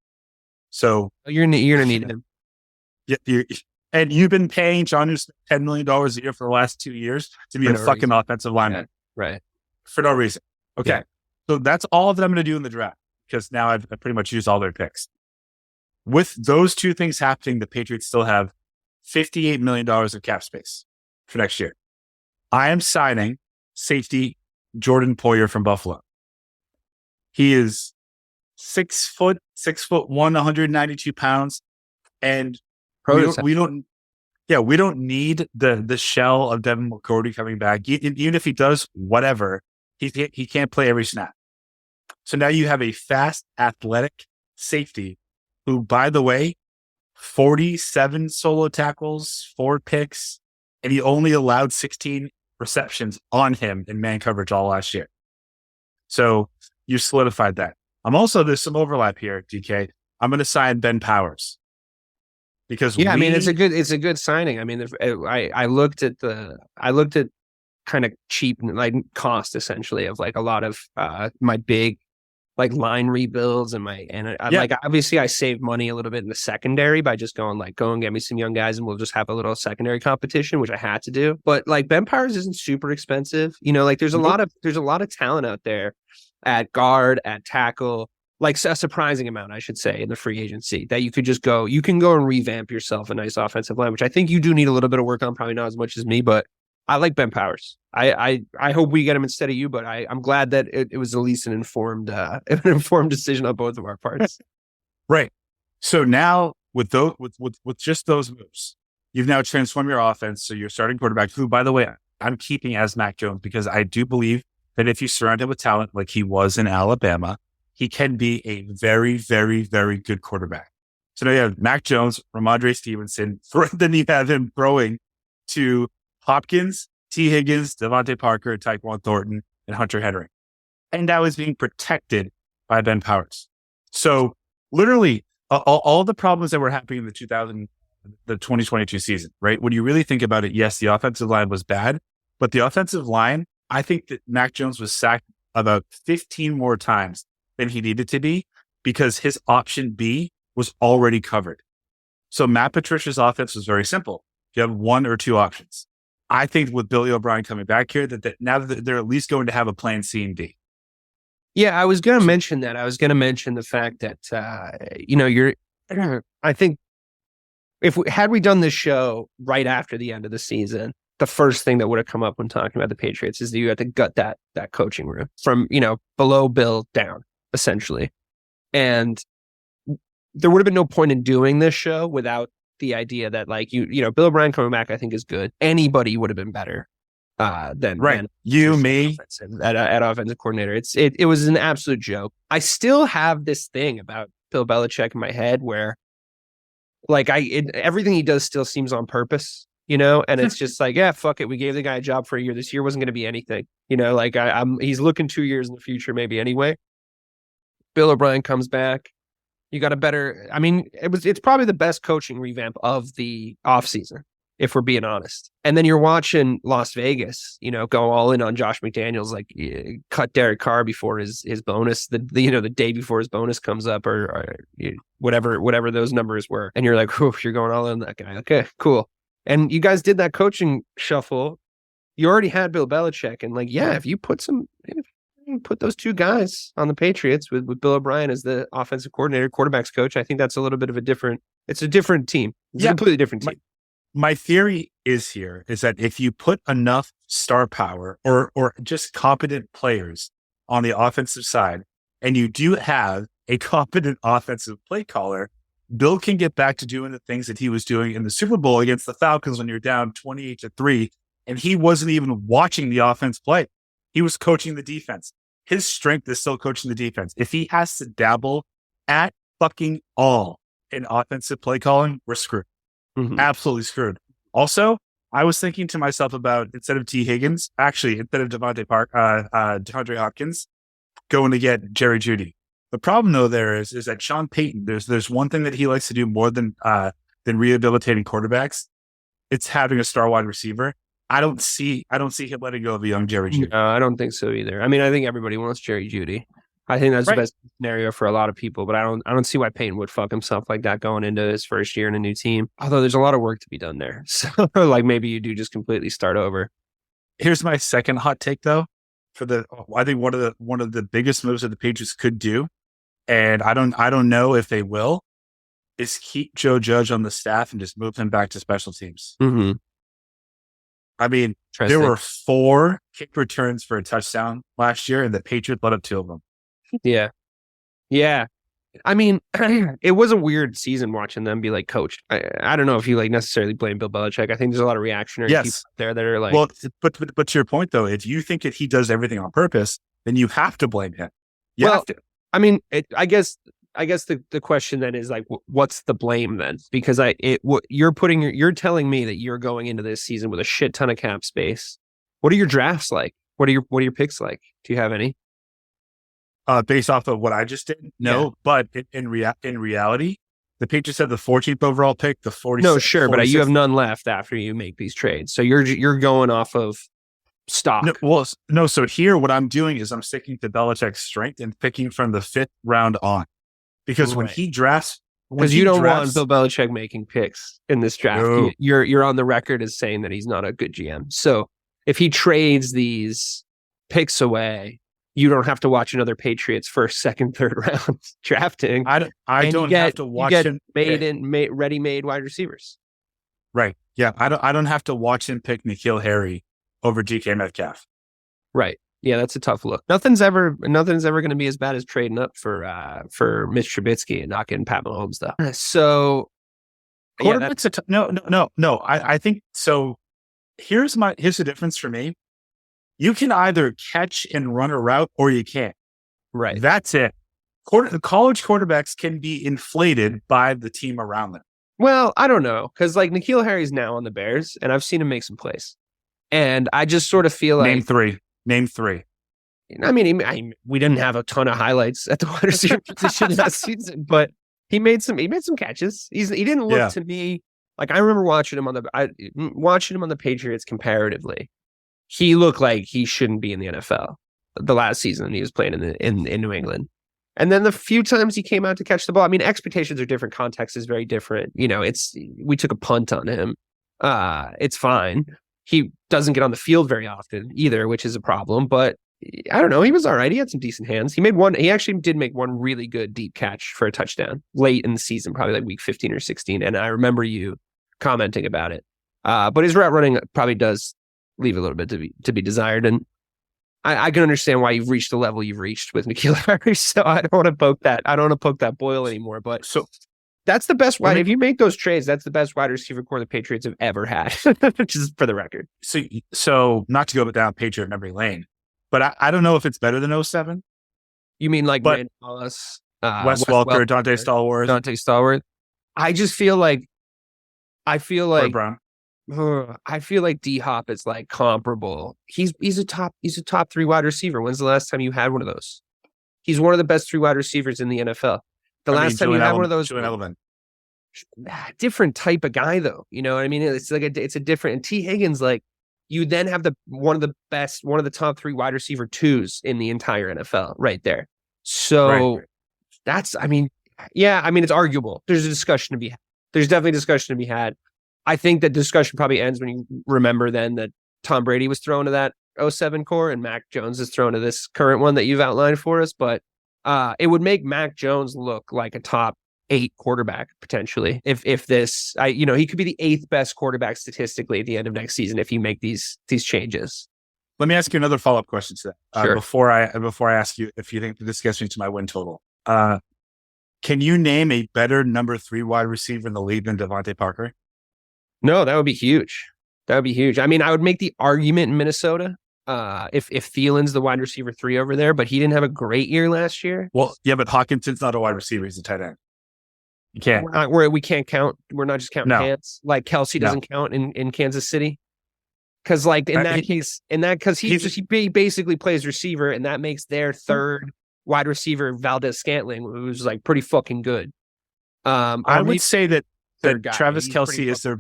So you're gonna need him. Yeah, and you've been paying Jonnu Smith $10 million a year for the last 2 years to be a fucking offensive lineman. Yeah, right. For no reason. Okay. Yeah. So that's all that I'm going to do in the draft because now I've pretty much used all their picks. With those two things happening, the Patriots still have $58 million of cap space for next year. I am signing safety Jordan Poyer from Buffalo. He is 6'1", 192 pounds. And we don't need the shell of Devin McCourty coming back. Even if he does whatever, he can't play every snap. So now you have a fast, athletic safety who, by the way, 47 solo tackles, 4 picks, and he only allowed 16 receptions on him in man coverage all last year. So you solidified that. There's some overlap here, DK. I'm going to sign Ben Powers. Because I mean, it's a good signing. I mean, I looked at kind of cheap like cost essentially of like a lot of my big like line rebuilds like obviously I saved money a little bit in the secondary by just going like go and get me some young guys and we'll just have a little secondary competition, which I had to do. But like Ben Powers isn't super expensive, you know. Like there's a lot of talent out there at guard, at tackle. Like a surprising amount, I should say, in the free agency that you can go and revamp yourself a nice offensive line, which I think you do need a little bit of work on, probably not as much as me, but I like Ben Powers. I hope we get him instead of you, but I'm glad that it was at least an informed decision on both of our parts. Right. So now with just those moves, you've now transformed your offense. So you're starting quarterback, who, by the way, I'm keeping as Mac Jones because I do believe that if you surround him with talent like he was in Alabama, he can be a very, very, very good quarterback. So now you have Mac Jones, Ramondre Stevenson, then you have him throwing to Hopkins, T. Higgins, Devontae Parker, Tyquan Thornton, and Hunter Henry. And that was being protected by Ben Powers. So literally all the problems that were happening in the 2022 season, right? When you really think about it, yes, the offensive line was bad, but the offensive line, I think that Mac Jones was sacked about 15 more times than he needed to be because his option B was already covered. So Matt Patricia's offense was very simple. You have 1 or 2 options. I think with Billy O'Brien coming back here, that now that they're at least going to have a plan C and D. Yeah, I was going to mention that. I was going to mention the fact that, I think had we done this show right after the end of the season, the first thing that would have come up when talking about the Patriots is that you had to gut that coaching room from, below Bill down, essentially. And there would have been no point in doing this show without the idea that like, Bill O'Brien coming back, I think is good. Anybody would have been better than me at offensive coordinator. It was an absolute joke. I still have this thing about Bill Belichick in my head where like everything he does still seems on purpose, and it's just like, yeah, fuck it. We gave the guy a job for a year. This year wasn't going to be anything, like he's looking 2 years in the future, maybe anyway. Bill O'Brien comes back. You got it's probably the best coaching revamp of the offseason, if we're being honest. And then you're watching Las Vegas, go all in on Josh McDaniels, like cut Derek Carr before his bonus, the day before his bonus comes up or whatever those numbers were. And you're like, you're going all in that guy. Okay, cool. And you guys did that coaching shuffle. You already had Bill Belichick. And like, yeah, if you put those 2 guys on the Patriots with Bill O'Brien as the offensive coordinator, quarterbacks coach, I think that's a little bit of a different team. It's a completely different team. My theory is that if you put enough star power or just competent players on the offensive side, and you do have a competent offensive play caller, Bill can get back to doing the things that he was doing in the Super Bowl against the Falcons when you're down 28-3, and he wasn't even watching the offense play. He was coaching the defense. His strength is still coaching the defense. If he has to dabble at fucking all in offensive play calling, we're screwed. Mm-hmm. Absolutely screwed. Also, I was thinking to myself about instead of DeAndre Hopkins, going to get Jerry Jeudy. The problem though there is that Sean Payton, there's one thing that he likes to do more than rehabilitating quarterbacks. It's having a star wide receiver. I don't see him letting go of a young Jerry Jeudy. No, I don't think so either. I mean, I think everybody wants Jerry Jeudy. I think that's the best scenario for a lot of people, but I don't see why Peyton would fuck himself like that going into his first year in a new team. Although there's a lot of work to be done there. So like maybe you do just completely start over. Here's my second hot take though. I think one of the biggest moves that the Patriots could do, and I don't know if they will, is keep Joe Judge on the staff and just move him back to special teams. Mm-hmm. I mean, there were 4 kick returns for a touchdown last year, and the Patriots let up 2 of them. Yeah. Yeah. I mean, it was a weird season watching them be like coached. I don't know if you like necessarily blame Bill Belichick. I think there's a lot of reactionary people out there that are like, well, but to your point though, if you think that he does everything on purpose, then you have to blame him. I mean, I guess the question then is like, what's the blame then? Because you're telling me that you're going into this season with a shit ton of cap space. What are your drafts like? What are your picks like? Do you have any? Based off of what I just did? No, but in reality, the Patriots had the 14th overall pick, the 40th. No, sure, but you have none left after you make these trades. So you're going off of stock. No. So here, what I'm doing is I'm sticking to Belichick's strength and picking from the 5th round on, because when he drafts, because you don't want Bill Belichick making picks in this draft. No. You're on the record as saying that he's not a good GM. So if he trades these picks away, you don't have to watch another Patriots first, second, third round drafting. I don't have to watch him ready-made wide receivers. Right. Yeah. I don't have to watch him pick N'Keal Harry over DK Metcalf. Right. Yeah, that's a tough look. Nothing's ever going to be as bad as trading up for Mitch Trubisky and not getting Pat Mahomes though. So no. I think so. Here's the difference for me. You can either catch and run a route or you can't. Right. That's it. College quarterbacks can be inflated by the team around them. Well, I don't know. Because like N'Keal Harry's now on the Bears and I've seen him make some plays. And I just sort of feel like... Name three. I mean, we didn't have a ton of highlights at the wide receiver position last season, but he made some catches. He didn't look to me... Like I remember watching him on the Patriots comparatively. He looked like he shouldn't be in the NFL the last season he was playing in New England. And then the few times he came out to catch the ball, I mean, expectations are different. Context is very different. You know, we took a punt on him. It's fine. He doesn't get on the field very often either, which is a problem. But I don't know. He was all right. He had some decent hands. He actually did make one really good deep catch for a touchdown late in the season, probably like week 15 or 16. And I remember you commenting about it. But his route running probably does leave a little bit to be desired. And I can understand why you've reached the level you've reached with N'Keal Harry. So I don't want to poke that boil anymore. But so that's the best wide. If you make those trades, that's the best wide receiver core the Patriots have ever had, just for the record. So not to go down Patriot memory lane, but I don't know if it's better than 07. You mean like Brandon Wallace, Wes Welker, Dante Stallworth? I just feel like Brown. I feel like D-Hop is like comparable. He's a top 3 wide receiver. When's the last time you had one of those? He's one of the best 3 wide receivers in the NFL. Last time you had one of those, different type of guy though. You know what I mean? It's like it's a different. And T Higgins, like you then have one of the top 3 wide receiver 2s in the entire NFL right there. So that's, I mean, it's arguable. There's discussion to be had. I think that discussion probably ends when you remember then that Tom Brady was thrown to that 07 core and Mac Jones is thrown to this current one that you've outlined for us. But it would make Mac Jones look like a top 8 quarterback potentially. If this, he could be the 8th best quarterback statistically at the end of next season if you make these changes. Let me ask you another follow-up question to that. Sure. Before I ask you if you think this gets me to my win total. Can you name a better number 3 wide receiver in the league than Devontae Parker? No, that would be huge. I mean, I would make the argument in Minnesota if Thielen's the wide receiver 3 over there, but he didn't have a great year last year. Well, yeah, but Hawkinson's not a wide receiver; he's a tight end. You can't. We can't count. We're not just counting hands. Like Kelsey doesn't count in Kansas City, because like he basically plays receiver, and that makes their 3rd wide receiver Valdez-Scantling, who's like pretty fucking good. I would say that Travis Kelce is their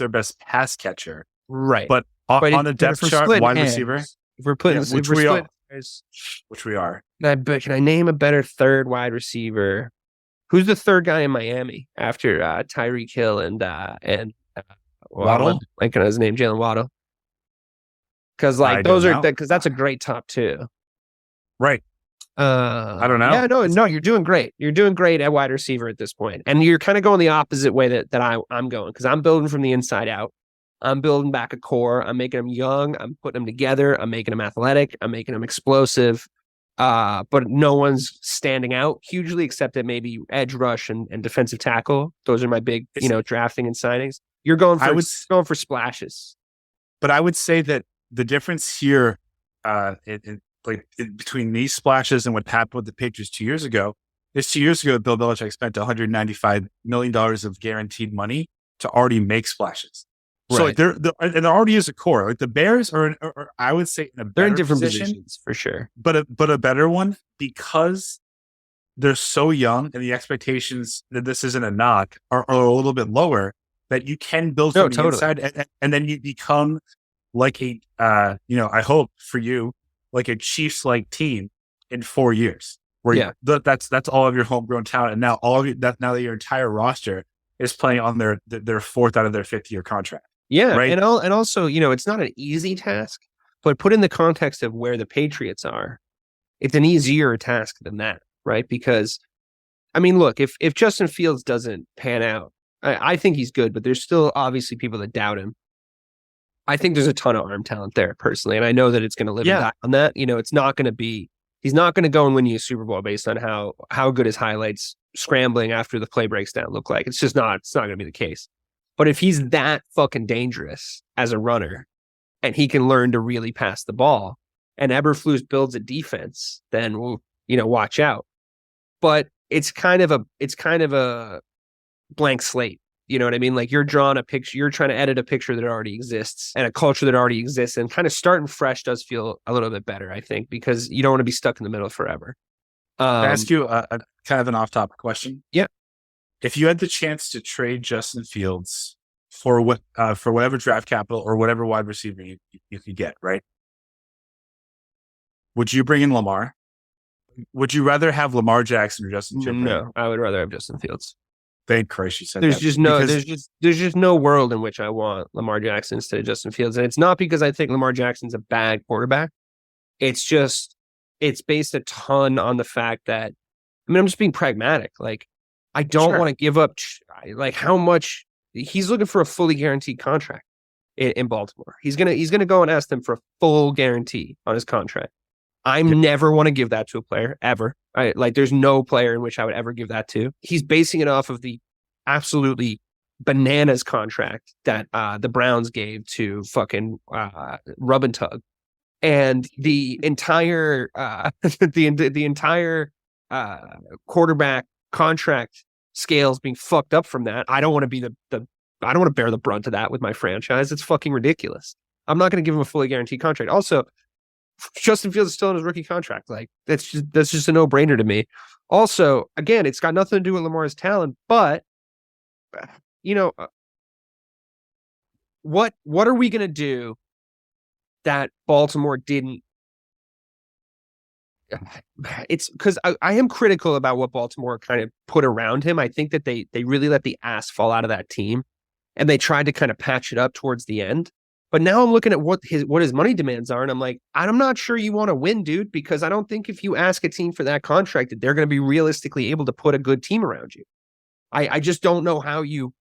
best pass catcher. Right. But on the depth chart, wide receiver, if we're putting, which we are. Can I name a better third wide receiver? Who's the third guy in Miami after Tyreek Hill and Waddle? I can his name, Jalen Waddle. Because because that's a great top two. Right. I don't know. Yeah, no, you're doing great. You're doing great at wide receiver at this point. And you're kind of going the opposite way that I'm going, because I'm building from the inside out. I'm building back a core. I'm making them young. I'm putting them together. I'm making them athletic. I'm making them explosive. But no one's standing out hugely except that maybe edge rush and defensive tackle. Those are my big, drafting and signings. You're going for splashes. But I would say that the difference here between these splashes and what happened with the Patriots 2 years ago is 2 years ago, Bill Belichick spent $195 million of guaranteed money to already make splashes. Right. So there already is a core. Like the Bears are I would say they're in different positions for sure, but a better one, because they're so young and the expectations that this isn't a knock are a little bit lower, that you can build from the inside and then you become like I hope for you, like a Chiefs-like team in 4 years, where that's all of your homegrown talent, and now now that your entire roster is playing on their fourth out of their fifth-year contract. Yeah, right? and also, it's not an easy task, but put in the context of where the Patriots are, it's an easier task than that, right? Because, I mean, look, if Justin Fields doesn't pan out, I think he's good, but there's still obviously people that doubt him. I think there's a ton of arm talent there, personally, and I know that it's going to live and die on that. It's not going to be. He's not going to go and win you a Super Bowl based on how good his highlights scrambling after the play breaks down look like. It's just not. It's not going to be the case. But if he's that fucking dangerous as a runner, and he can learn to really pass the ball, and Eberflus builds a defense, then we'll watch out. But it's kind of a blank slate. You know what I mean? Like, you're drawing a picture, you're trying to edit a picture that already exists and a culture that already exists, and kind of starting fresh does feel a little bit better, I think, because you don't want to be stuck in the middle forever. Can I ask you a kind of an off-topic question? Yeah. If you had the chance to trade Justin Fields for whatever draft capital or whatever wide receiver you could get, right? Would you bring in Lamar? Would you rather have Lamar Jackson or Justin Fields? No, I would rather have Justin Fields. Thank Christ you said there's that. There's just no world in which I want Lamar Jackson instead of Justin Fields. And it's not because I think Lamar Jackson's a bad quarterback. It's based a ton on the fact that, I'm just being pragmatic. Like, I don't want to give up how much he's looking for a fully guaranteed contract in Baltimore. He's gonna go and ask them for a full guarantee on his contract. Never want to give that to a player ever. There's no player in which I would ever give that to. He's basing it off of the absolutely bananas contract that the Browns gave to fucking Rub and Tug, and the entire the entire quarterback contract scales being fucked up from that. I don't want to be I don't want to bear the brunt of that with my franchise. It's fucking ridiculous. I'm not going to give him a fully guaranteed contract. Also, Justin Fields is still in his rookie contract. Like, that's just a no-brainer to me. Also, again, it's got nothing to do with Lamar's talent, but what are we going to do that Baltimore didn't? It's because I am critical about what Baltimore kind of put around him. I think that they really let the ass fall out of that team, and they tried to kind of patch it up towards the end. But now I'm looking at what his money demands are, and I'm like, I'm not sure you want to win, dude, because I don't think if you ask a team for that contract that they're going to be realistically able to put a good team around you. I just don't know how you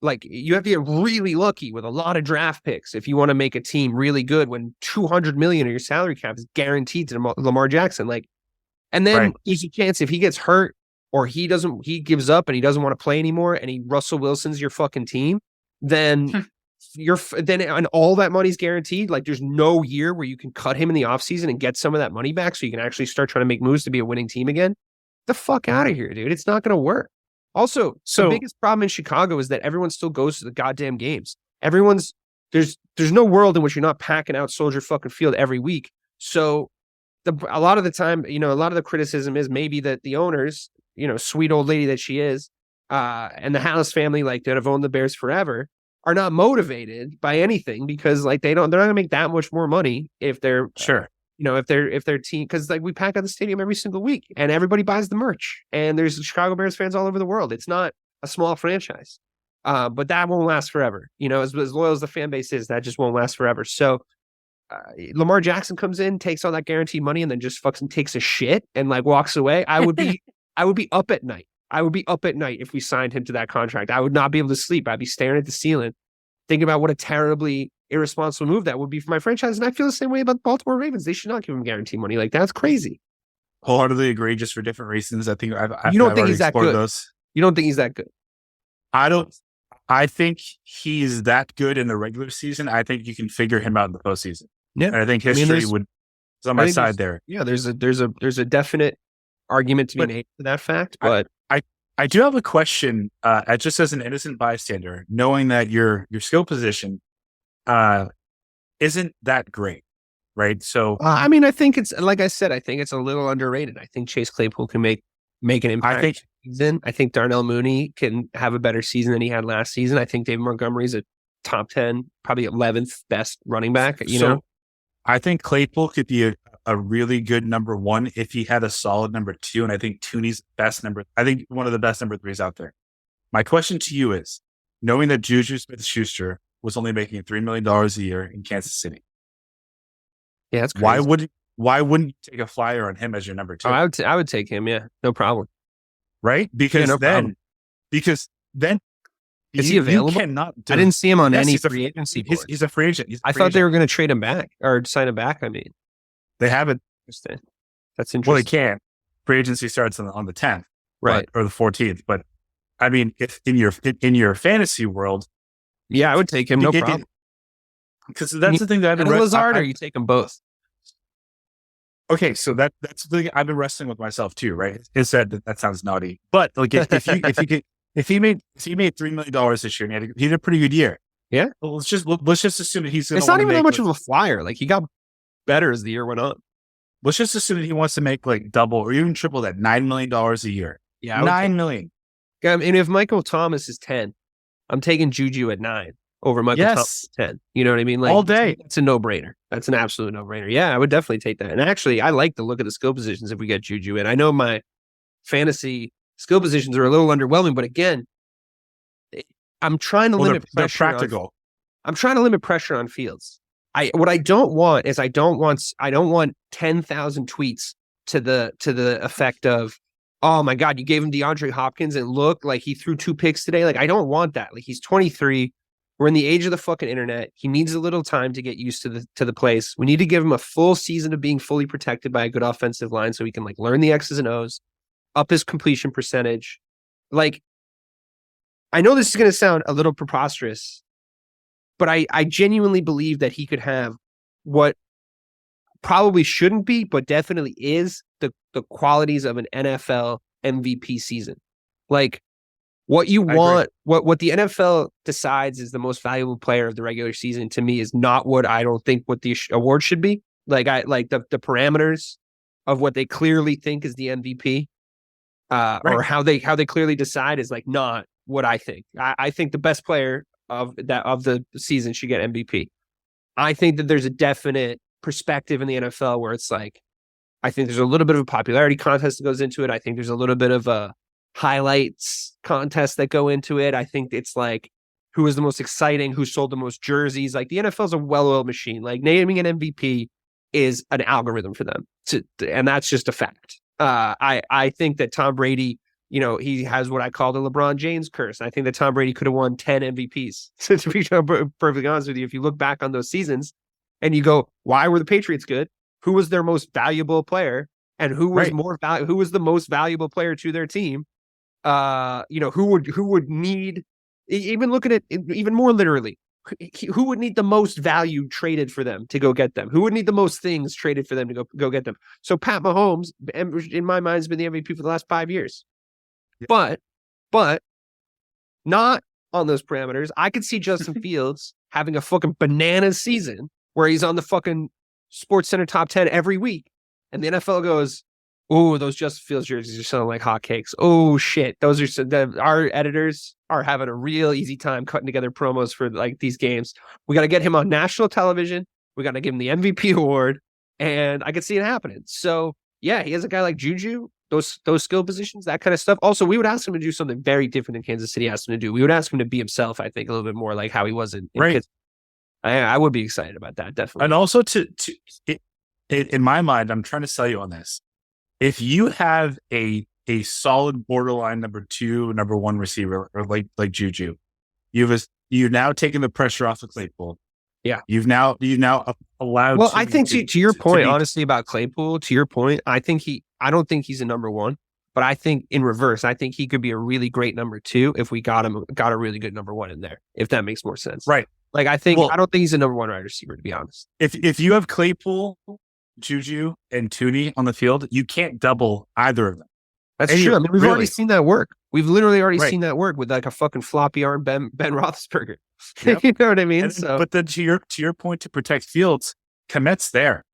have to get really lucky with a lot of draft picks if you want to make a team really good when $200 million of your salary cap is guaranteed to Lamar Jackson. And then there's a chance if he gets hurt or he gives up and he doesn't want to play anymore and Russell Wilson's your fucking team, then and all that money's guaranteed. Like, there's no year where you can cut him in the offseason and get some of that money back so you can actually start trying to make moves to be a winning team again. The fuck out of here, dude. It's not going to work. Also, the biggest problem in Chicago is that everyone still goes to the goddamn games. There's no world in which you're not packing out Soldier fucking Field every week. So a lot of the time, a lot of the criticism is maybe that the owners, sweet old lady that she is, and the Hallis family, that have owned the Bears forever, are not motivated by anything because like they're not going to make that much more money if they're sure. If their team, because like we pack out the stadium every single week and everybody buys the merch and there's Chicago Bears fans all over the world. It's not a small franchise, but that won't last forever. As loyal as the fan base is, that just won't last forever. So Lamar Jackson comes in, takes all that guaranteed money, and then just fucking takes a shit and like walks away. I would be up at night. I would be up at night if we signed him to that contract. I would not be able to sleep. I'd be staring at the ceiling, thinking about what a terribly irresponsible move that would be for my franchise. And I feel the same way about the Baltimore Ravens. They should not give him guaranteed money. Like, that's crazy. Wholeheartedly agree, just for different reasons. I think you don't think he's that good. Those. You don't think he's that good? I don't. I think he's that good in the regular season. I think you can figure him out in the postseason. Yeah, and I think history is on my side there. Yeah, there's a definite argument to be made for that fact. But I do have a question, just as an innocent bystander, knowing that your skill position isn't that great, right? So, I mean, I think it's, like I said, I think it's a little underrated. I think Chase Claypool can make an impact. I think Darnell Mooney can have a better season than he had last season. I think David Montgomery's a top 10, probably 11th best running back. I think Claypool could be a really good number one if he had a solid number two. And I think Tooney's one of the best number threes out there. My question to you is, knowing that Juju Smith-Schuster was only making $3 million a year in Kansas City. Yeah, that's crazy. Why wouldn't you take a flyer on him as your number two? I would take him. Yeah, no problem. Right? Because then is he available? I didn't see him on any free agency board. He's a free agent. I thought they were going to trade him back or sign him back. I mean, they haven't. That's interesting. Well, they can't. Free agency starts on the 10th, right, or the 14th. But I mean, if in your fantasy world, yeah, I would take him. No problem. Because that's the thing that I've been Lazard, or you take them both. Okay, so that's the thing I've been wrestling with myself too, right? Is that sounds naughty, but like if he made $3 million this year and he had a pretty good year, yeah. Well, let's just assume that he's. It's not even that much of a flyer. Like, he got better as the year went on. Let's just assume that he wants to make like double or even triple that, $9 million a year. Yeah, $9 million. And if Michael Thomas is 10, I'm taking Juju at 9 over Michael Thomas at 10. You know what I mean? Like, all day. It's a no-brainer. That's an absolute no-brainer. Yeah, I would definitely take that. And actually, I like the look of the skill positions if we get Juju in. I know my fantasy skill positions are a little underwhelming, but again, I'm trying to limit pressure. They're practical. I'm trying to limit pressure on Fields. What I don't want is I don't want 10,000 tweets to the effect of, oh my God, you gave him DeAndre Hopkins and look like he threw 2 picks today. Like, I don't want that. Like, he's 23. We're in the age of the fucking internet. He needs a little time to get used to the place. We need to give him a full season of being fully protected by a good offensive line so he can like learn the X's and O's, up his completion percentage. Like, I know this is going to sound a little preposterous, but I genuinely believe that he could have what probably shouldn't be, but definitely is the qualities of an NFL MVP season. Like, what you want, what the NFL decides is the most valuable player of the regular season, to me, is not what I don't think what the award should be. Like, I like the parameters of what they clearly think is the MVP, or how they clearly decide is like not what I think. I think the best player of the season should get MVP. I think that there's a definite perspective in the NFL where it's like, I think there's a little bit of a popularity contest that goes into it. I think there's a little bit of a highlights contest that go into it. I think it's like, who is the most exciting, who sold the most jerseys. Like, the NFL is a well-oiled machine. Like, naming an MVP is an algorithm for them, and that's just a fact. I think that Tom Brady, he has what I call the LeBron James curse. I think that Tom Brady could have won 10 MVPs. To be perfectly honest with you, if you look back on those seasons and you go, why were the Patriots good? Who was their most valuable player? And who was who was the most valuable player to their team? Who would need, even look at it even more literally, who would need the most value traded for them to go get them? Who would need the most things traded for them to go get them? So Pat Mahomes, in my mind, has been the MVP for the last 5 years. But not on those parameters. I could see Justin Fields having a fucking bananas season where he's on the fucking Sports Center top 10 every week. And the NFL goes, Oh, those Justin Fields jerseys are selling like hotcakes. Oh shit, those are our editors are having a real easy time cutting together promos for like these games. We got to get him on national television. We got to give him the MVP award, and I could see it happening. So yeah, he has a guy like Juju, those skill positions, that kind of stuff. Also, we would ask him to do something very different than Kansas City asked him to do. We would ask him to be himself. I think a little bit more like how he was in right. Pittsburgh. I would be excited about that, definitely. And also in my mind, I'm trying to sell you on this. If you have a solid borderline number 2, number 1 receiver, or like Juju, you've now taken the pressure off of Claypool. Yeah, you've now allowed. Well, I think to your point, honestly, about Claypool, to your point, I don't think he's a number 1, but I think in reverse, I think he could be a really great number 2 if we got a really good number 1 in there. If that makes more sense, right? Like I don't think he's a number 1 wide receiver, to be honest. If you have Claypool, Juju, and Tooney on the field, you can't double either of them. That's true. I mean, we've already seen that work. We've literally already seen that work with like a fucking floppy arm Ben Roethlisberger. Yep. You know what I mean? But then to your point, to protect Fields, Kmet's there.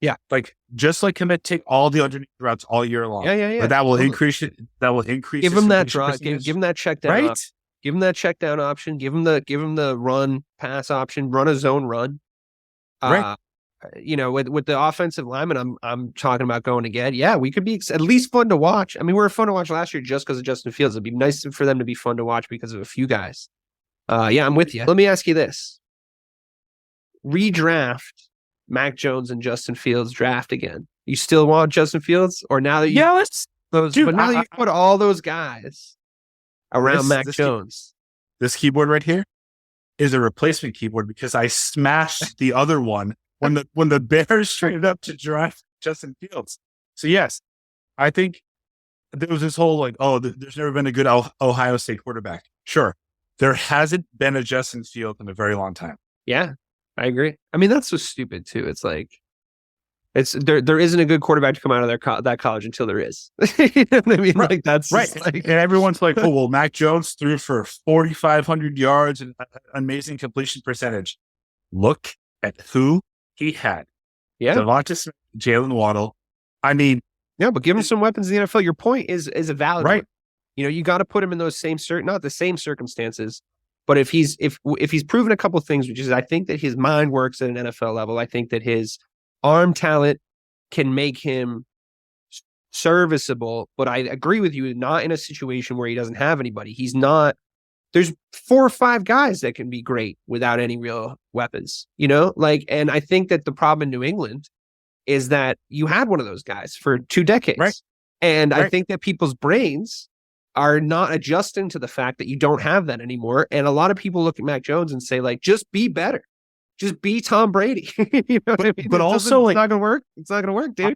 Yeah, like just like Kmet take all the underneath routes all year long. Yeah. But that will increase it. That will increase. Give him that draw. Give him that check down. Right. Give him that check down option. Give him the run pass option. Run a zone run. Right. With the offensive lineman, I'm talking about going to get. Yeah, we could be at least fun to watch. I mean, we were fun to watch last year just because of Justin Fields. It'd be nice for them to be fun to watch because of a few guys. Yeah, I'm with you. Let me ask you this: redraft Mac Jones and Justin Fields draft again. You still want Justin Fields, or now that you but now that you put all those guys around Mac Jones, this keyboard right here is a replacement keyboard because I smashed the other one when the Bears traded up to draft Justin Fields. So yes, I think there was this whole like, there's never been a good Ohio State quarterback. Sure, there hasn't been a Justin Fields in a very long time. Yeah, I agree. I mean, that's so stupid too. It's like there isn't a good quarterback to come out of that college until there is. You know what I mean? Right. Like that's right. Like, and everyone's like, oh well, Mac Jones threw for 4,500 yards and amazing completion percentage. Look at who he had. Yeah, Devonta Smith, Jalen Waddle. I mean, yeah, but give him some weapons in the NFL. Your point is a valid right. one. You got to put him in those not the same circumstances, but if he's proven a couple of things, which is I think that his mind works at an NFL level. I think that his arm talent can make him serviceable, but I agree with you, not in a situation where he doesn't have anybody. He's not. There's 4 or 5 guys that can be great without any real weapons, and I think that the problem in New England is that you had one of those guys for 2 decades. Right. And I think that people's brains are not adjusting to the fact that you don't have that anymore. And a lot of people look at Mac Jones and say, like, just be better. Just be Tom Brady. You know what I mean? But also, it's not going to work. It's not going to work, dude.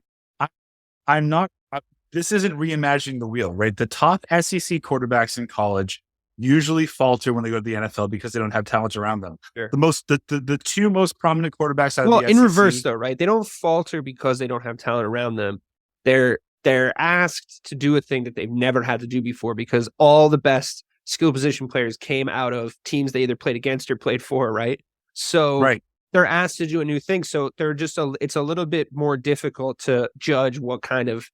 I'm not. This isn't reimagining the wheel, right? The top SEC quarterbacks in college usually falter when they go to the NFL because they don't have talent around them. Sure. The 2 most prominent quarterbacks out of the SEC. In reverse though, right? They don't falter because they don't have talent around them. They're asked to do a thing that they've never had to do before because all the best skill position players came out of teams they either played against or played for, right? So they're asked to do a new thing. So they're it's a little bit more difficult to judge what kind of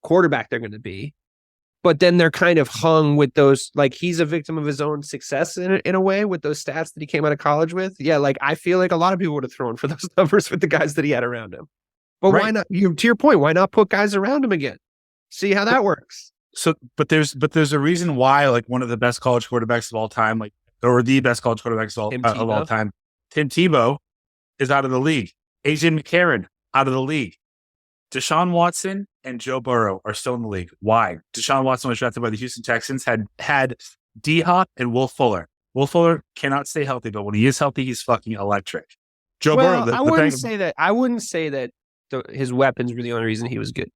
quarterback they're going to be. But then they're kind of hung with those, like he's a victim of his own success in a way with those stats that he came out of college with. Yeah, like I feel like a lot of people would have thrown for those numbers with the guys that he had around him. But why not? To your point, why not put guys around him again? See how that works. So, but there's a reason why like one of the best college quarterbacks of all time, or the best college quarterbacks of all time, Tim Tebow, is out of the league. AJ McCarron out of the league. Deshaun Watson and Joe Burrow are still in the league. Why? Deshaun Watson was drafted by the Houston Texans, had D-Hop and Will Fuller. Will Fuller cannot stay healthy, but when he is healthy, he's fucking electric. Joe Burrow. I wouldn't say that his weapons were the only reason he was good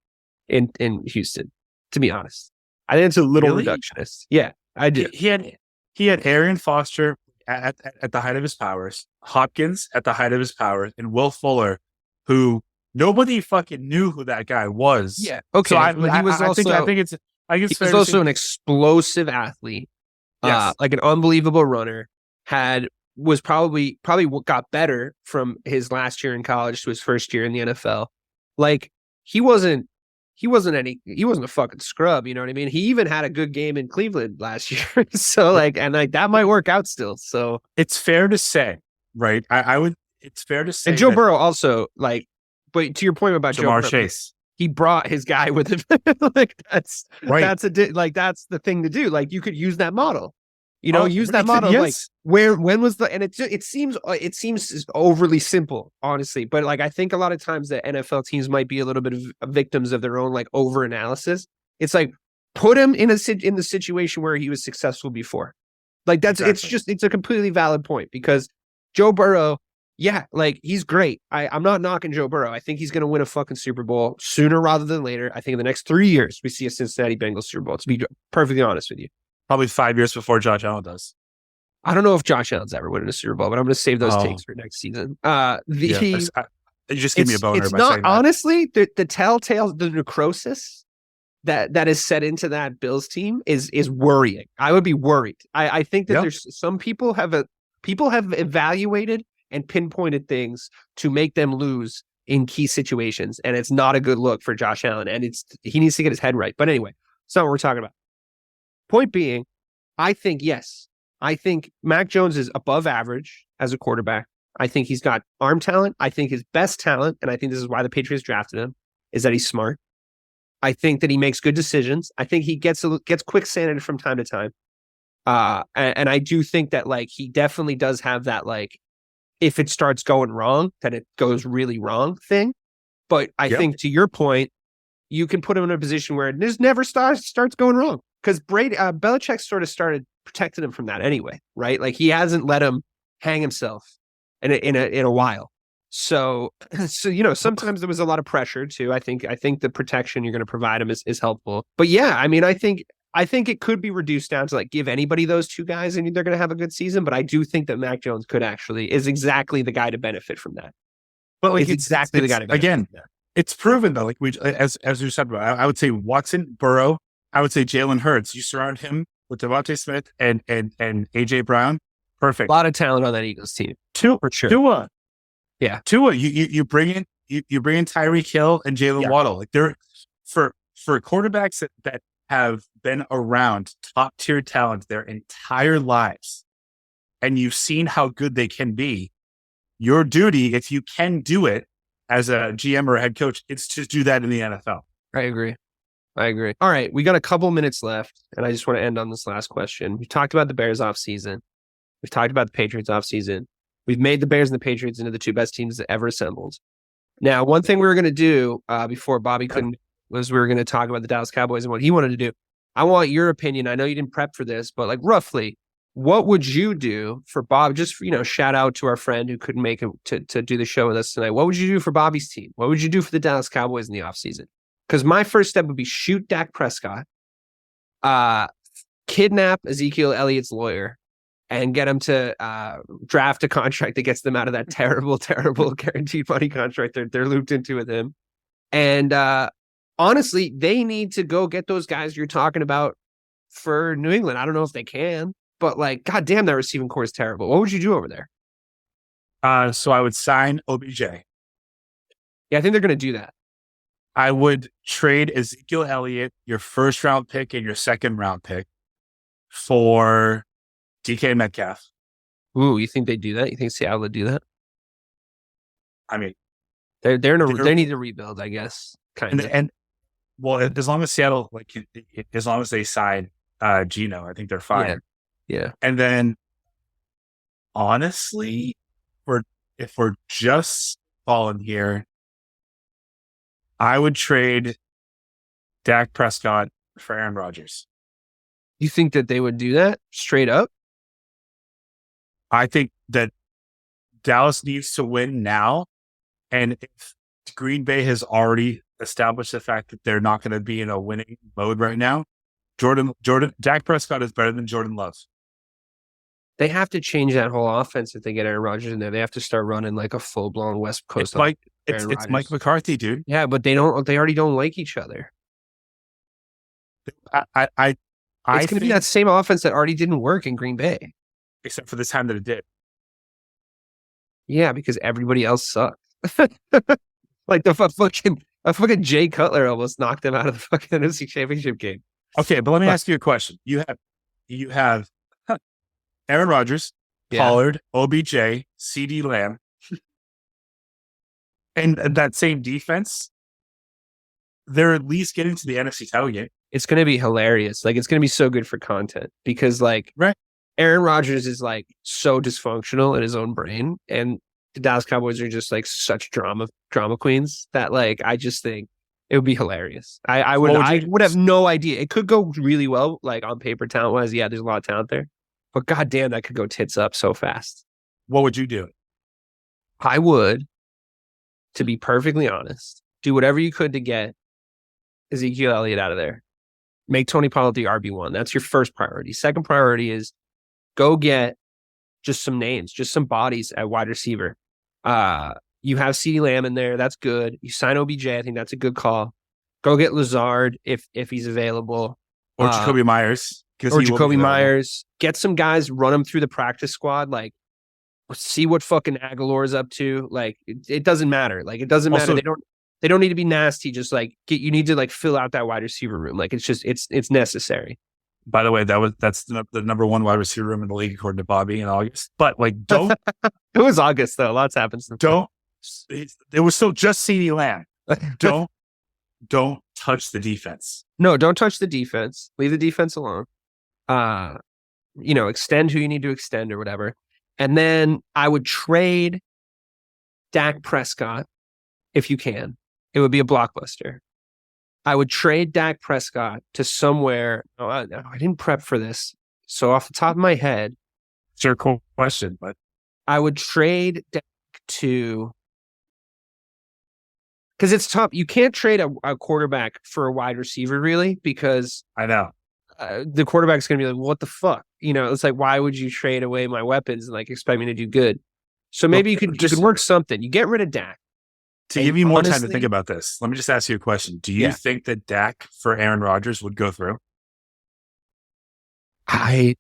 in Houston, to be honest. I think it's a little reductionist. Yeah, I do. He had Arian Foster at the height of his powers, Hopkins at the height of his powers, and Will Fuller, who nobody fucking knew who that guy was. Yeah. Okay. So I think it's also an explosive athlete. Yes. Like an unbelievable runner. Was probably got better from his last year in college to his first year in the NFL. Like he wasn't he wasn't a fucking scrub, you know what I mean? He even had a good game in Cleveland last year. So that might work out still. So it's fair to say, right? It's fair to say. And Joe Burrow also, but to your point about Jamar Joe Burrow, Chase, he brought his guy with him. That's right. That's the thing to do. You could use that model. Use that model. Yes. When was and it seems overly simple, honestly. But I think a lot of times the NFL teams might be a little bit of victims of their own over analysis. It's put him in the situation where he was successful before. Exactly. It's a completely valid point because Joe Burrow. Yeah, he's great. I'm not knocking Joe Burrow. I think he's going to win a fucking Super Bowl sooner rather than later. I think in the next 3 years, we see a Cincinnati Bengals Super Bowl, to be perfectly honest with you. Probably 5 years before Josh Allen does. I don't know if Josh Allen's ever winning a Super Bowl, but I'm going to save those takes for next season. You just give me a boner. It's not, honestly, the telltale, the necrosis that is set into that Bills team is worrying. I would be worried. I think that there's some people have evaluated and pinpointed things to make them lose in key situations. And it's not a good look for Josh Allen. And he needs to get his head right. But anyway, it's not what we're talking about. Point being, I think Mac Jones is above average as a quarterback. I think he's got arm talent. I think his best talent, and I think this is why the Patriots drafted him, is that he's smart. I think that he makes good decisions. I think he gets quick-sanded from time to time. And I do think that he definitely does have that if it starts going wrong, then it goes really wrong thing. But I think to your point, you can put him in a position where it never starts going wrong. Because Belichick sort of started protecting him from that anyway, right? He hasn't let him hang himself in a while. So sometimes there was a lot of pressure too. I think the protection you're going to provide him is helpful. But yeah, I mean, I think it could be reduced down to give anybody those two guys and they're going to have a good season. But I do think that Mac Jones is exactly the guy to benefit from that. But it's exactly the guy to benefit again. From that. It's proven though. As we said, I would say Watson, Burrow. I would say Jalen Hurts. You surround him with Devontae Smith and AJ Brown. Perfect. A lot of talent on that Eagles team. For sure. Tua. Yeah. Tua. You bring in Tyreek Hill and Jalen Waddle. They're for quarterbacks that have been around top tier talent their entire lives, and you've seen how good they can be. Your duty, if you can do it as a GM or a head coach, it's to do that in the NFL. I agree. All right, we got a couple minutes left, and I just want to end on this last question. We've talked about the Bears offseason. We've talked about the Patriots offseason. We've made the Bears and the Patriots into the two best teams that ever assembled. Now, one thing we were going to do before Bobby couldn't was we were going to talk about the Dallas Cowboys and what he wanted to do. I want your opinion. I know you didn't prep for this, but roughly, what would you do for Bob? Just shout out to our friend who couldn't make it to do the show with us tonight. What would you do for Bobby's team? What would you do for the Dallas Cowboys in the offseason? Because my first step would be shoot Dak Prescott, kidnap Ezekiel Elliott's lawyer, and get him to draft a contract that gets them out of that terrible, terrible guaranteed money contract they're looped into with him. And honestly, they need to go get those guys you're talking about for New England. I don't know if they can, but goddamn, that receiving core is terrible. What would you do over there? So I would sign OBJ. Yeah, I think they're going to do that. I would trade Ezekiel Elliott, your first round pick and your second round pick, for DK Metcalf. Ooh, you think they do that? You think Seattle would do that? I mean, they need to rebuild, I guess. Kind of. And as long as Seattle, as long as they sign Geno, I think they're fine. Yeah. And then, honestly, if we're just falling here, I would trade Dak Prescott for Aaron Rodgers. You think that they would do that straight up? I think that Dallas needs to win now. And if Green Bay has already established the fact that they're not going to be in a winning mode right now, Dak Prescott is better than Jordan Love. They have to change that whole offense if they get Aaron Rodgers in there. They have to start running a full-blown West Coast. It's Mike McCarthy, dude. Yeah, but they already don't like each other. It's going to be that same offense that already didn't work in Green Bay. Except for this time that it did. Yeah, because everybody else sucked. The fucking A fucking Jay Cutler almost knocked him out of the fucking NFC Championship game. Okay, but let me ask you a question. You have Aaron Rodgers, Pollard, OBJ, CD Lamb, and that same defense. They're at least getting to the NFC title game. It's going to be hilarious. Like, it's going to be so good for content because, like, right. Aaron Rodgers is like so dysfunctional in his own brain, and the Dallas Cowboys are just like such drama queens that, like, I just think it would be hilarious. I would have no idea. It could go really well, like on paper, talent wise. Yeah, there's a lot of talent there, but goddamn, that could go tits up so fast. What would you do? I would, to be perfectly honest, do whatever you could to get Ezekiel Elliott out of there. Make Tony Pollard the RB1. That's your first priority. Second priority is go get just some names, just some bodies at wide receiver. You have CeeDee Lamb in there. That's good. You sign OBJ. I think that's a good call. Go get Lazard if he's available. Or Jacoby Myers. Or Jacoby Myers. Get some guys, run them through the practice squad. Like, see what fucking Aguilar is up to. Like, it doesn't matter. Like, it doesn't matter. They don't need to be nasty. Just like you need to like fill out that wide receiver room. Like, it's necessary. By the way, that's the number one wide receiver room in the league according to Bobby in August. But like, don't. It was August though. Lots happens. It was still just CeeDee Lamb. Don't touch the defense. No, don't touch the defense. Leave the defense alone. Extend who you need to extend or whatever. And then I would trade Dak Prescott if you can. It would be a blockbuster. I would trade Dak Prescott to somewhere. I didn't prep for this. So off the top of my head. It's your cool question, but I would trade Dak to, because it's tough. You can't trade a quarterback for a wide receiver, really, because I know the quarterback's going to be like, what the fuck? It's like, why would you trade away my weapons and like expect me to do good? So maybe you could work something. You get rid of Dak. To give you more time to think about this, let me just ask you a question. Do you think that Dak for Aaron Rodgers would go through? I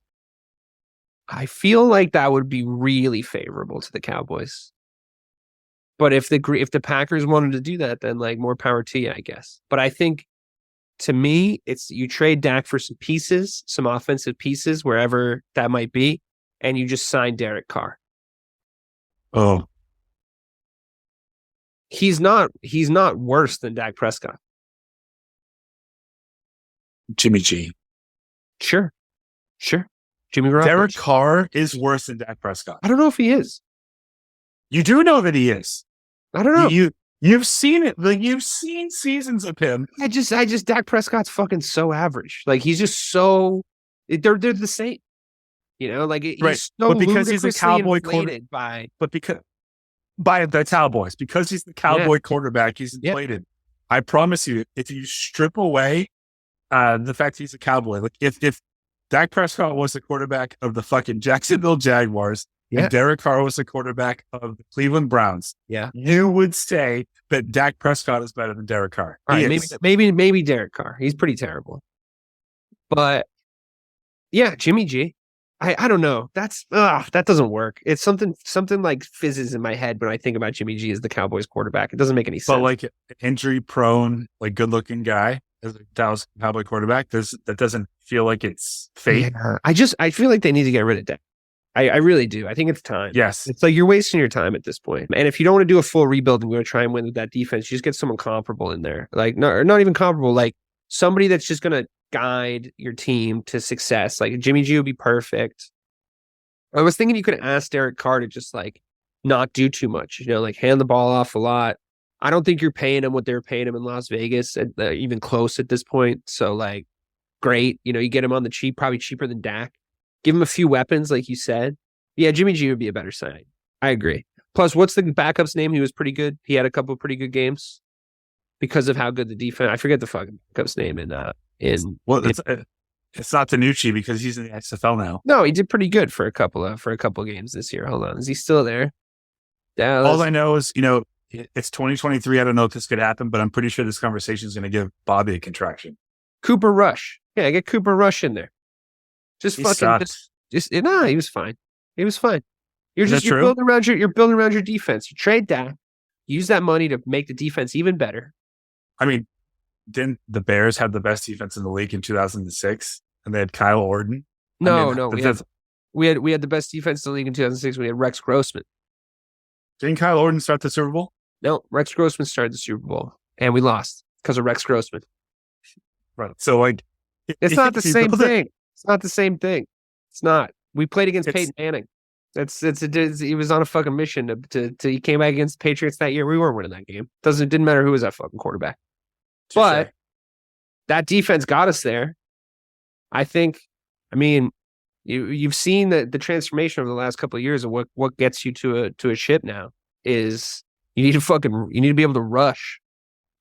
feel like that would be really favorable to the Cowboys. But if the Packers wanted to do that, then like more power to you, I guess. But I think to me, it's you trade Dak for some pieces, some offensive pieces, wherever that might be, and you just sign Derek Carr. Oh. He's not worse than Dak Prescott. Jimmy G. Sure. Jimmy Garoppolo. Derek Carr is worse than Dak Prescott. I don't know if he is. You do know that he is. I don't know. You've seen it. Like, you've seen seasons of him. I just Dak Prescott's fucking so average. Like, he's just so they're the same. Like he's right. So but because he's a Cowboy quarterback by the Cowboys, because he's the Cowboy quarterback, he's inflated. I promise you, if you strip away the fact he's a Cowboy, like if Dak Prescott was the quarterback of the fucking Jacksonville Jaguars and Derek Carr was the quarterback of the Cleveland Browns, you would say that Dak Prescott is better than Derek Carr. All right, maybe Derek Carr. He's pretty terrible. But yeah, Jimmy G. I don't know. That doesn't work. It's something like fizzes in my head when I think about Jimmy G as the Cowboys quarterback. It doesn't make any sense. But like injury prone, like good looking guy as a Dallas Cowboy quarterback, that doesn't feel like it's fate. Yeah. I feel like they need to get rid of Dak. I really do. I think it's time. Yes. It's like you're wasting your time at this point. And if you don't want to do a full rebuild and we're going to try and win with that defense, you just get someone comparable in there. Like, no, or not even comparable, like somebody that's just going to guide your team to success. Like Jimmy G would be perfect. I was thinking you could ask Derek Carr to just like not do too much, like hand the ball off a lot. I don't think you're paying him what they were paying him in Las Vegas, even close at this point. So like, great. You get him on the cheap, probably cheaper than Dak. Give him a few weapons, like you said. Yeah, Jimmy G would be a better sign. I agree. Plus, what's the backup's name? He was pretty good. He had a couple of pretty good games because of how good the defense. I forget the fucking backup's name It's not Danucci because he's in the XFL now. No, he did pretty good for a couple of games this year. Hold on, is he still there? Dallas. All I know is it's 2023. I don't know if this could happen, but I'm pretty sure this conversation is going to give Bobby a contraction. Cooper Rush. Yeah, get Cooper Rush in there. He was fine. He was fine. You're building around your defense. You trade that, use that money to make the defense even better. I mean, didn't the Bears have the best defense in the league in 2006? And they had Kyle Orton? No. We had the best defense in the league in 2006. We had Rex Grossman. Didn't Kyle Orton start the Super Bowl? No, Rex Grossman started the Super Bowl, and we lost because of Rex Grossman. Right. So, like, it's not the same thing. It's not the same thing. It's not. We played against Peyton Manning. He was on a fucking mission to he came back against the Patriots that year. We weren't winning that game. Didn't matter who was that fucking quarterback. But that defense got us there. I think. I mean, you've seen the transformation over the last couple of years of what gets you to a ship now is you need to be able to rush.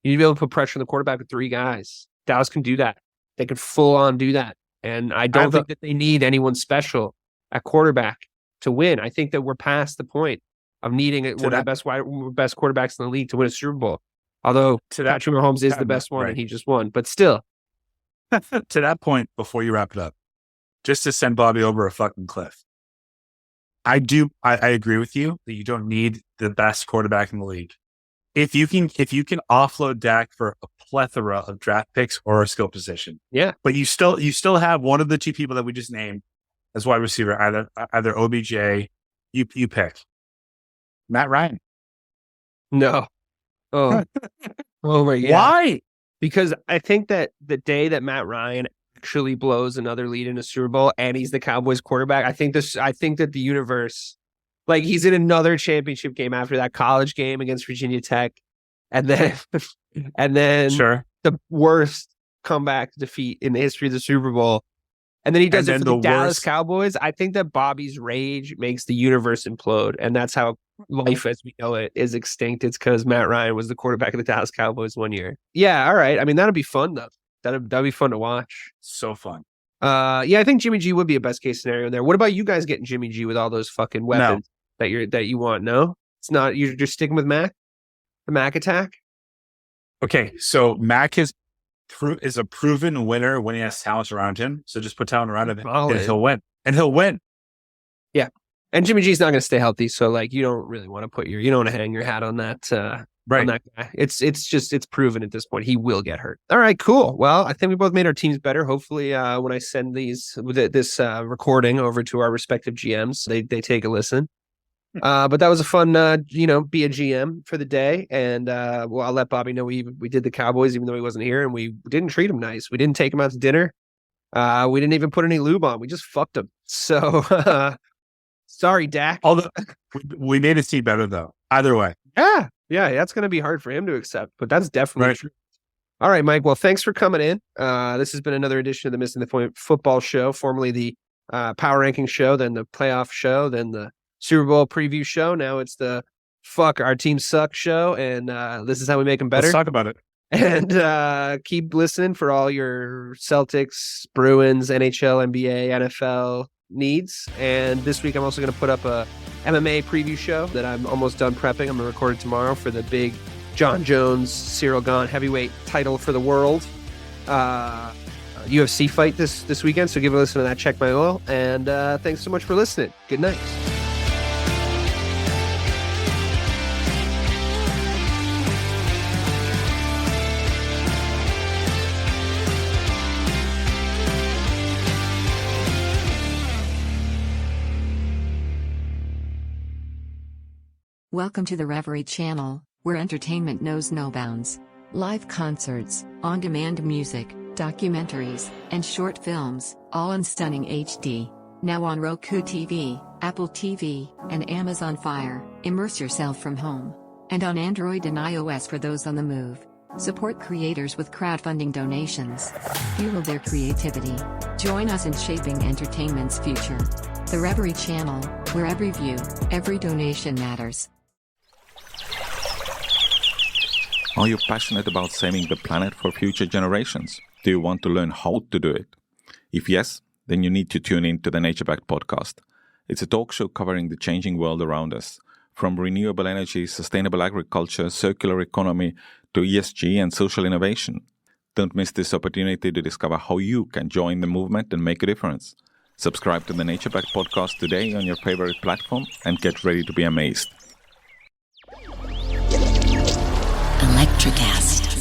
You need to be able to put pressure on the quarterback with 3 guys. Dallas can do that. They can full on do that. And I don't think that they need anyone special at quarterback to win. I think that we're past the point of needing one of the best quarterbacks in the league to win a Super Bowl. Although Patrick Mahomes is the best one and he just won. But still. To that point, before you wrap it up, just to send Bobby over a fucking cliff. I agree with you that you don't need the best quarterback in the league. If you can offload Dak for a plethora of draft picks or a skill position. Yeah. But you still have one of the 2 people that we just named as wide receiver, either OBJ, you pick. Matt Ryan. No. Oh. Oh my God. Why? Because I think that the day that Matt Ryan actually blows another lead in a Super Bowl and he's the Cowboys quarterback, I think that the universe, like, he's in another championship game after that college game against Virginia Tech, and then sure, the worst comeback defeat in the history of the Super Bowl, and then he does it for the Dallas Cowboys. I think that Bobby's rage makes the universe implode, and that's how life as we know it is extinct. It's because Matt Ryan was the quarterback of the Dallas Cowboys one year. Yeah, all right. I mean, that'll be fun though. That'd be fun to watch. So fun. Yeah, I think Jimmy G would be a best case scenario in there. What about you guys getting Jimmy G with all those fucking weapons that you want? No, it's not. You're just sticking with Mac, the Mac attack. Okay, so Mac is a proven winner when he has talent around him. So just put talent around him, and he'll win. And he'll win. Yeah, and Jimmy G's not going to stay healthy, so like you don't really want to you don't want to hang your hat on that. Right. On that guy. It's proven at this point. He will get hurt. All right, cool. Well, I think we both made our teams better. Hopefully, when I send this recording over to our respective GMs, they take a listen. But that was a fun, be a GM for the day. And I'll let Bobby know we did the Cowboys, even though he wasn't here, and we didn't treat him nice. We didn't take him out to dinner. We didn't even put any lube on. We just fucked him. So sorry, Dak. Although we made his team better, though. Either way. Yeah, that's going to be hard for him to accept, but that's definitely true. All right, Mike. Well, thanks for coming in. This has been another edition of the Missing the Point Football Show, formerly the Power Ranking Show, then the Playoff Show, then the Super Bowl Preview Show. Now it's the Fuck Our Team Suck Show, and this is how we make them better. Let's talk about it. And keep listening for all your Celtics, Bruins, NHL, NBA, NFL needs. And this week I'm also going to put up a MMA preview show that I'm almost done prepping. I'm going to record it tomorrow for the big John Jones, Cyril Gane heavyweight title for the world UFC fight this weekend. So give a listen to that. Check my oil. And thanks so much for listening. Good night. Welcome to the Reverie channel, where entertainment knows no bounds. Live concerts, on-demand music, documentaries, and short films, all in stunning HD. Now on Roku TV, Apple TV, and Amazon Fire. Immerse yourself from home. And on Android and iOS for those on the move. Support creators with crowdfunding donations. Fuel their creativity. Join us in shaping entertainment's future. The Reverie channel, where every view, every donation matters. Are you passionate about saving the planet for future generations? Do you want to learn how to do it? If yes, then you need to tune in to the Nature Backed podcast. It's a talk show covering the changing world around us, from renewable energy, sustainable agriculture, circular economy, to ESG and social innovation. Don't miss this opportunity to discover how you can join the movement and make a difference. Subscribe to the Nature Backed podcast today on your favorite platform and get ready to be amazed. Electricast.